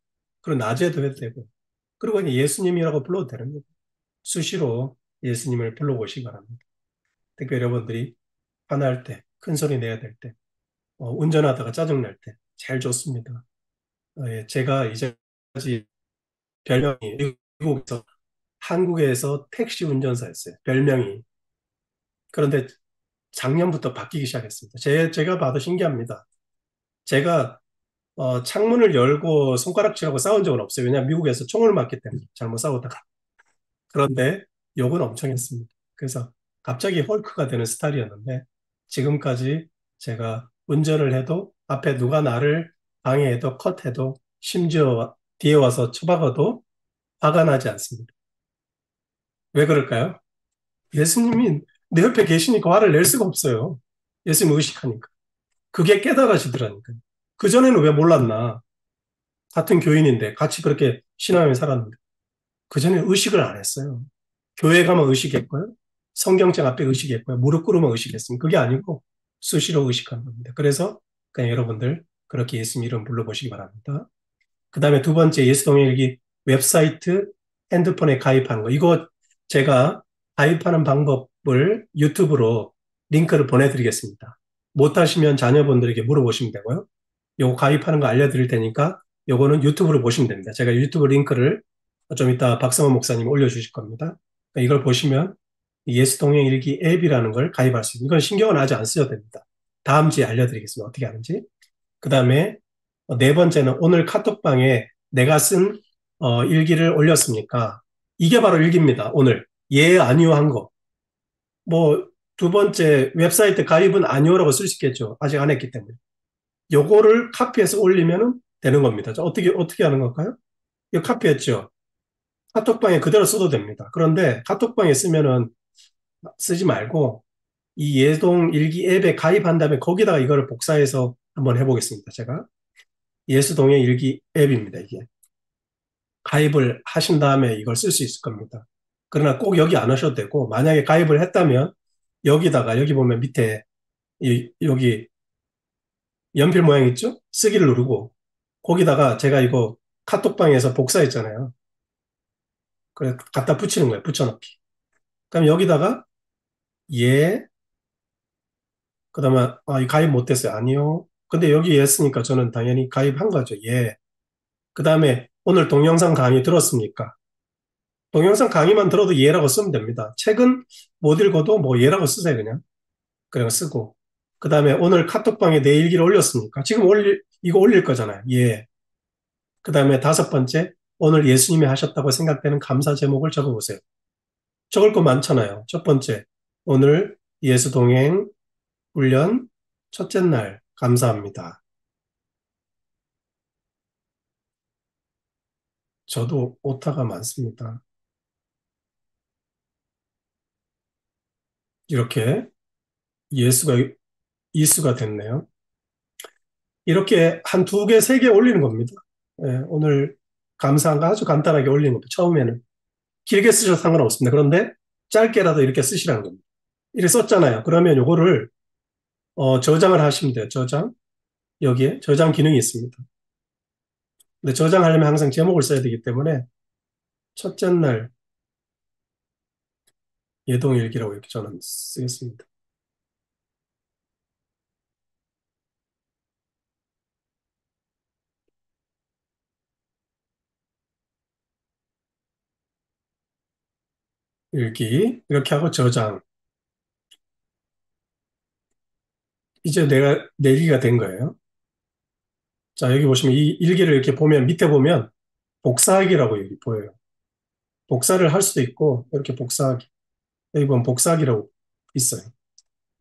그리고 낮에도 해도 되고. 그리고 그냥 예수님이라고 불러도 되는 거예요. 수시로 예수님을 불러보시기 바랍니다. 특히 여러분들이 화날 때, 큰 소리 내야 될 때, 운전하다가 짜증날 때, 제일 좋습니다. 예, 제가 이제까지 별명이 미국에서, 한국에서 택시 운전사였어요. 별명이. 그런데 작년부터 바뀌기 시작했습니다. 제가 봐도 신기합니다. 제가 창문을 열고 손가락질하고 싸운 적은 없어요. 왜냐하면 미국에서 총을 맞기 때문에 잘못 싸우다가. 그런데 욕은 엄청 했습니다. 그래서 갑자기 헐크가 되는 스타일이었는데 지금까지 제가 운전을 해도 앞에 누가 나를 방해해도 컷해도 심지어 뒤에 와서 처박아도 화가 나지 않습니다. 왜 그럴까요? 예수님이 내 옆에 계시니까 화를 낼 수가 없어요. 예수님 의식하니까. 그게 깨달아지더라니까요. 그전에는 왜 몰랐나? 같은 교인인데 같이 그렇게 신앙을 살았는데 그전에 의식을 안 했어요. 교회 가면 의식했고요. 성경책 앞에 의식했고요. 무릎 꿇으면 의식했습니다. 그게 아니고 수시로 의식한 겁니다. 그래서 그냥 여러분들 그렇게 예수님 이름 불러보시기 바랍니다. 그 다음에 두 번째 예수동일기 웹사이트 핸드폰에 가입하는 거. 이거 제가 가입하는 방법을 유튜브로 링크를 보내드리겠습니다. 못하시면 자녀분들에게 물어보시면 되고요. 요거 가입하는 거 알려드릴 테니까 요거는 유튜브로 보시면 됩니다. 제가 유튜브 링크를 좀 이따 박성원 목사님 올려주실 겁니다. 그러니까 이걸 보시면 예수동행일기 앱이라는 걸 가입할 수 있습니다. 이건 신경은 아직 안 쓰셔도 됩니다. 다음 주에 알려드리겠습니다. 어떻게 하는지. 그 다음에 네 번째는 오늘 카톡방에 내가 쓴 일기를 올렸으니까 이게 바로 일기입니다. 오늘 예 아니요 한 거. 뭐 두 번째 웹사이트 가입은 아니요라고 쓸 수 있겠죠. 아직 안 했기 때문에. 요거를 카피해서 올리면 되는 겁니다. 자, 어떻게 하는 걸까요? 이거 카피했죠. 카톡방에 그대로 써도 됩니다. 그런데 카톡방에 쓰면은 쓰지 말고 이 예동 일기 앱에 가입한 다음에 거기다가 이거를 복사해서 한번 해보겠습니다. 제가 예수동의 일기 앱입니다. 이게 가입을 하신 다음에 이걸 쓸 수 있을 겁니다. 그러나 꼭 여기 안 하셔도 되고 만약에 가입을 했다면 여기다가 여기 보면 밑에 여기 연필 모양 있죠? 쓰기를 누르고 거기다가 제가 이거 카톡방에서 복사했잖아요. 그래 갖다 붙이는 거예요. 붙여넣기. 그럼 여기다가 예, 그다음에 이 가입 못했어요. 아니요. 근데 여기 예 했으니까 저는 당연히 가입한 거죠. 예. 그다음에 오늘 동영상 강의 들었습니까? 동영상 강의만 들어도 예라고 쓰면 됩니다. 책은 못 읽어도 뭐 예라고 쓰세요, 그냥. 그냥 쓰고. 그다음에 오늘 카톡방에 내 일기를 올렸습니까? 지금 이거 올릴 거잖아요. 예. 그다음에 다섯 번째, 오늘 예수님이 하셨다고 생각되는 감사 제목을 적어보세요. 적을 거 많잖아요. 첫 번째, 오늘 예수 동행 훈련 첫째 날 감사합니다. 저도 오타가 많습니다. 이렇게 예수가 이수가 됐네요. 이렇게 한 두 개, 세 개 올리는 겁니다. 예, 오늘 감사한 거 아주 간단하게 올리는 겁니다. 처음에는. 길게 쓰셔도 상관없습니다. 그런데 짧게라도 이렇게 쓰시라는 겁니다. 이렇게 썼잖아요. 그러면 요거를 저장을 하시면 돼요. 저장. 여기에 저장 기능이 있습니다. 근데 저장하려면 항상 제목을 써야 되기 때문에 첫째 날 예동일기라고 이렇게 저는 쓰겠습니다. 일기 이렇게 하고 저장. 이제 내가 내기가 된 거예요. 자, 여기 보시면 이 일기를 이렇게 보면 밑에 보면 복사하기라고 여기 보여요. 복사를 할 수도 있고 이렇게 복사하기. 여기 보면 복사하기라고 있어요.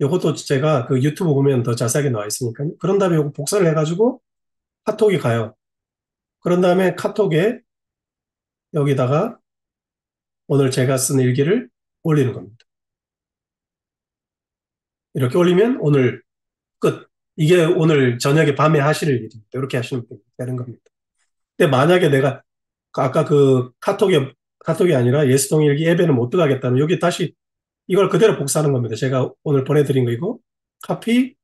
이것도 제가 그 유튜브 보면 더 자세하게 나와 있으니까 그런 다음에 이거 복사를 해가지고 카톡이 가요. 그런 다음에 카톡에 여기다가 오늘 제가 쓴 일기를 올리는 겁니다. 이렇게 올리면 오늘 끝. 이게 오늘 저녁에 밤에 하실 일입니다. 이렇게 하시면 되는 겁니다. 근데 만약에 내가 아까 그 카톡이 아니라 예수동일기 앱에는 못 들어가겠다면 여기 다시 이걸 그대로 복사하는 겁니다. 제가 오늘 보내드린 거 이거 카피,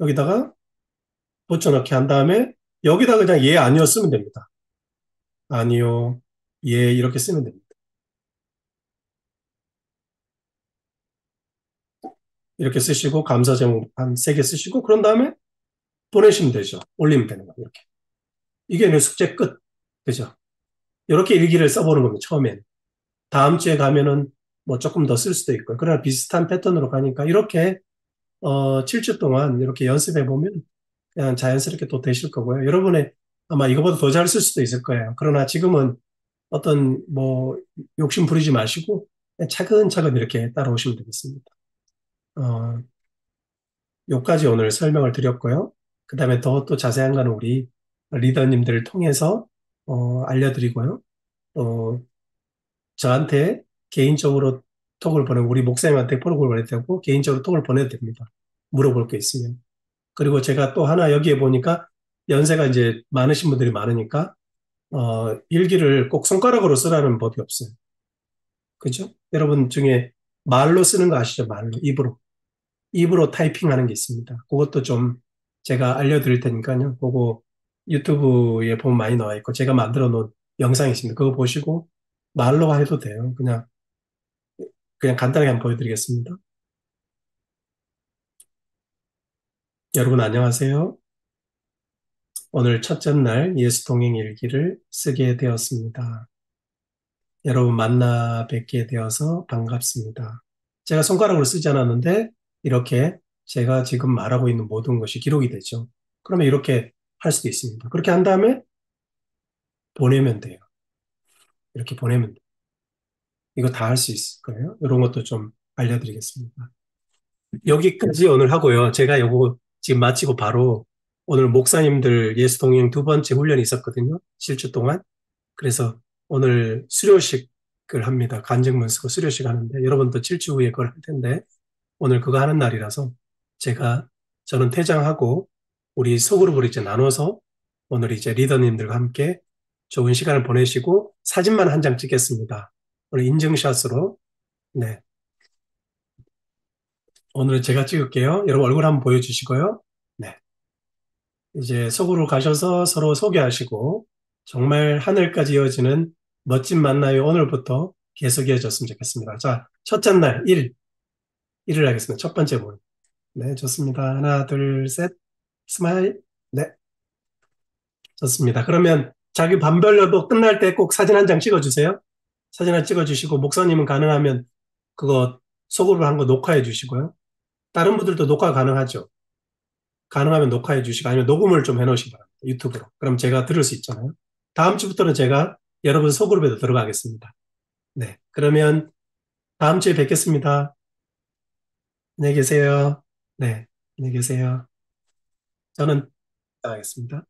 여기다가 붙여넣기 한 다음에 여기다 그냥 예, 아니요 쓰면 됩니다. 아니요, 예, 이렇게 쓰면 됩니다. 이렇게 쓰시고, 감사 제목 한 3개 쓰시고, 그런 다음에 보내시면 되죠. 올리면 되는 거예요, 이렇게. 이게 내 숙제 끝. 그죠? 이렇게 일기를 써보는 겁니다, 처음엔. 다음 주에 가면은 뭐 조금 더 쓸 수도 있고요. 그러나 비슷한 패턴으로 가니까 이렇게 7주 동안 이렇게 연습해 보면 그냥 자연스럽게 또 되실 거고요. 여러분의 아마 이거보다 더 잘 쓸 수도 있을 거예요. 그러나 지금은 어떤 뭐 욕심 부리지 마시고 그냥 차근차근 이렇게 따라오시면 되겠습니다. 어, 요까지 오늘 설명을 드렸고요. 그 다음에 더 또 자세한 거는 우리 리더님들을 통해서 알려드리고요. 또 저한테 개인적으로 톡을 보내고 우리 목사님한테 톡을 보내도 되고 개인적으로 톡을 보내도 됩니다. 물어볼 게 있으면. 그리고 제가 또 하나 여기에 보니까 연세가 이제 많으신 분들이 많으니까 일기를 꼭 손가락으로 쓰라는 법이 없어요. 그죠? 여러분 중에 말로 쓰는 거 아시죠? 말로, 입으로. 입으로 타이핑하는 게 있습니다. 그것도 좀 제가 알려드릴 테니까요. 그거 유튜브에 보면 많이 나와 있고 제가 만들어 놓은 영상이 있습니다. 그거 보시고 말로 해도 돼요. 그냥 간단하게 한번 보여드리겠습니다. 여러분 안녕하세요. 오늘 첫째 날 예수 동행 일기를 쓰게 되었습니다. 여러분 만나 뵙게 되어서 반갑습니다. 제가 손가락으로 쓰지 않았는데 이렇게 제가 지금 말하고 있는 모든 것이 기록이 되죠. 그러면 이렇게 할 수도 있습니다. 그렇게 한 다음에 보내면 돼요. 이렇게 보내면 돼요. 이거 다 할 수 있을 거예요. 이런 것도 좀 알려드리겠습니다. 여기까지 오늘 하고요. 제가 요거 지금 마치고 바로 오늘 목사님들 예수 동행 2번째 훈련이 있었거든요. 7주 동안. 그래서 오늘 수료식을 합니다. 간증문 쓰고 수료식 하는데 여러분도 7주 후에 그걸 할 텐데 오늘 그거 하는 날이라서 저는 퇴장하고 우리 소그룹으로 이제 나눠서 오늘 이제 리더님들과 함께 좋은 시간을 보내시고 사진만 한 장 찍겠습니다. 오늘 인증샷으로. 네. 오늘은 제가 찍을게요. 여러분 얼굴 한번 보여주시고요. 네. 이제 속으로 가셔서 서로 소개하시고 정말 하늘까지 이어지는 멋진 만남이 오늘부터 계속 이어졌으면 좋겠습니다. 자, 첫째 날 1을 하겠습니다. 첫 번째 분. 네, 좋습니다. 하나, 둘, 셋. 스마일. 네, 좋습니다. 그러면 자기 반별로도 끝날 때 꼭 사진 한 장 찍어주세요. 사진 하나 찍어주시고 목사님은 가능하면 그거 속으로 한 거 녹화해 주시고요. 다른 분들도 녹화 가능하죠. 가능하면 녹화해 주시고 아니면 녹음을 좀 해놓으시기 바랍니다. 유튜브로. 그럼 제가 들을 수 있잖아요. 다음 주부터는 제가 여러분 소그룹에도 들어가겠습니다. 네. 그러면 다음 주에 뵙겠습니다. 안녕히 계세요. 네. 안녕히 계세요. 저는 나가겠습니다.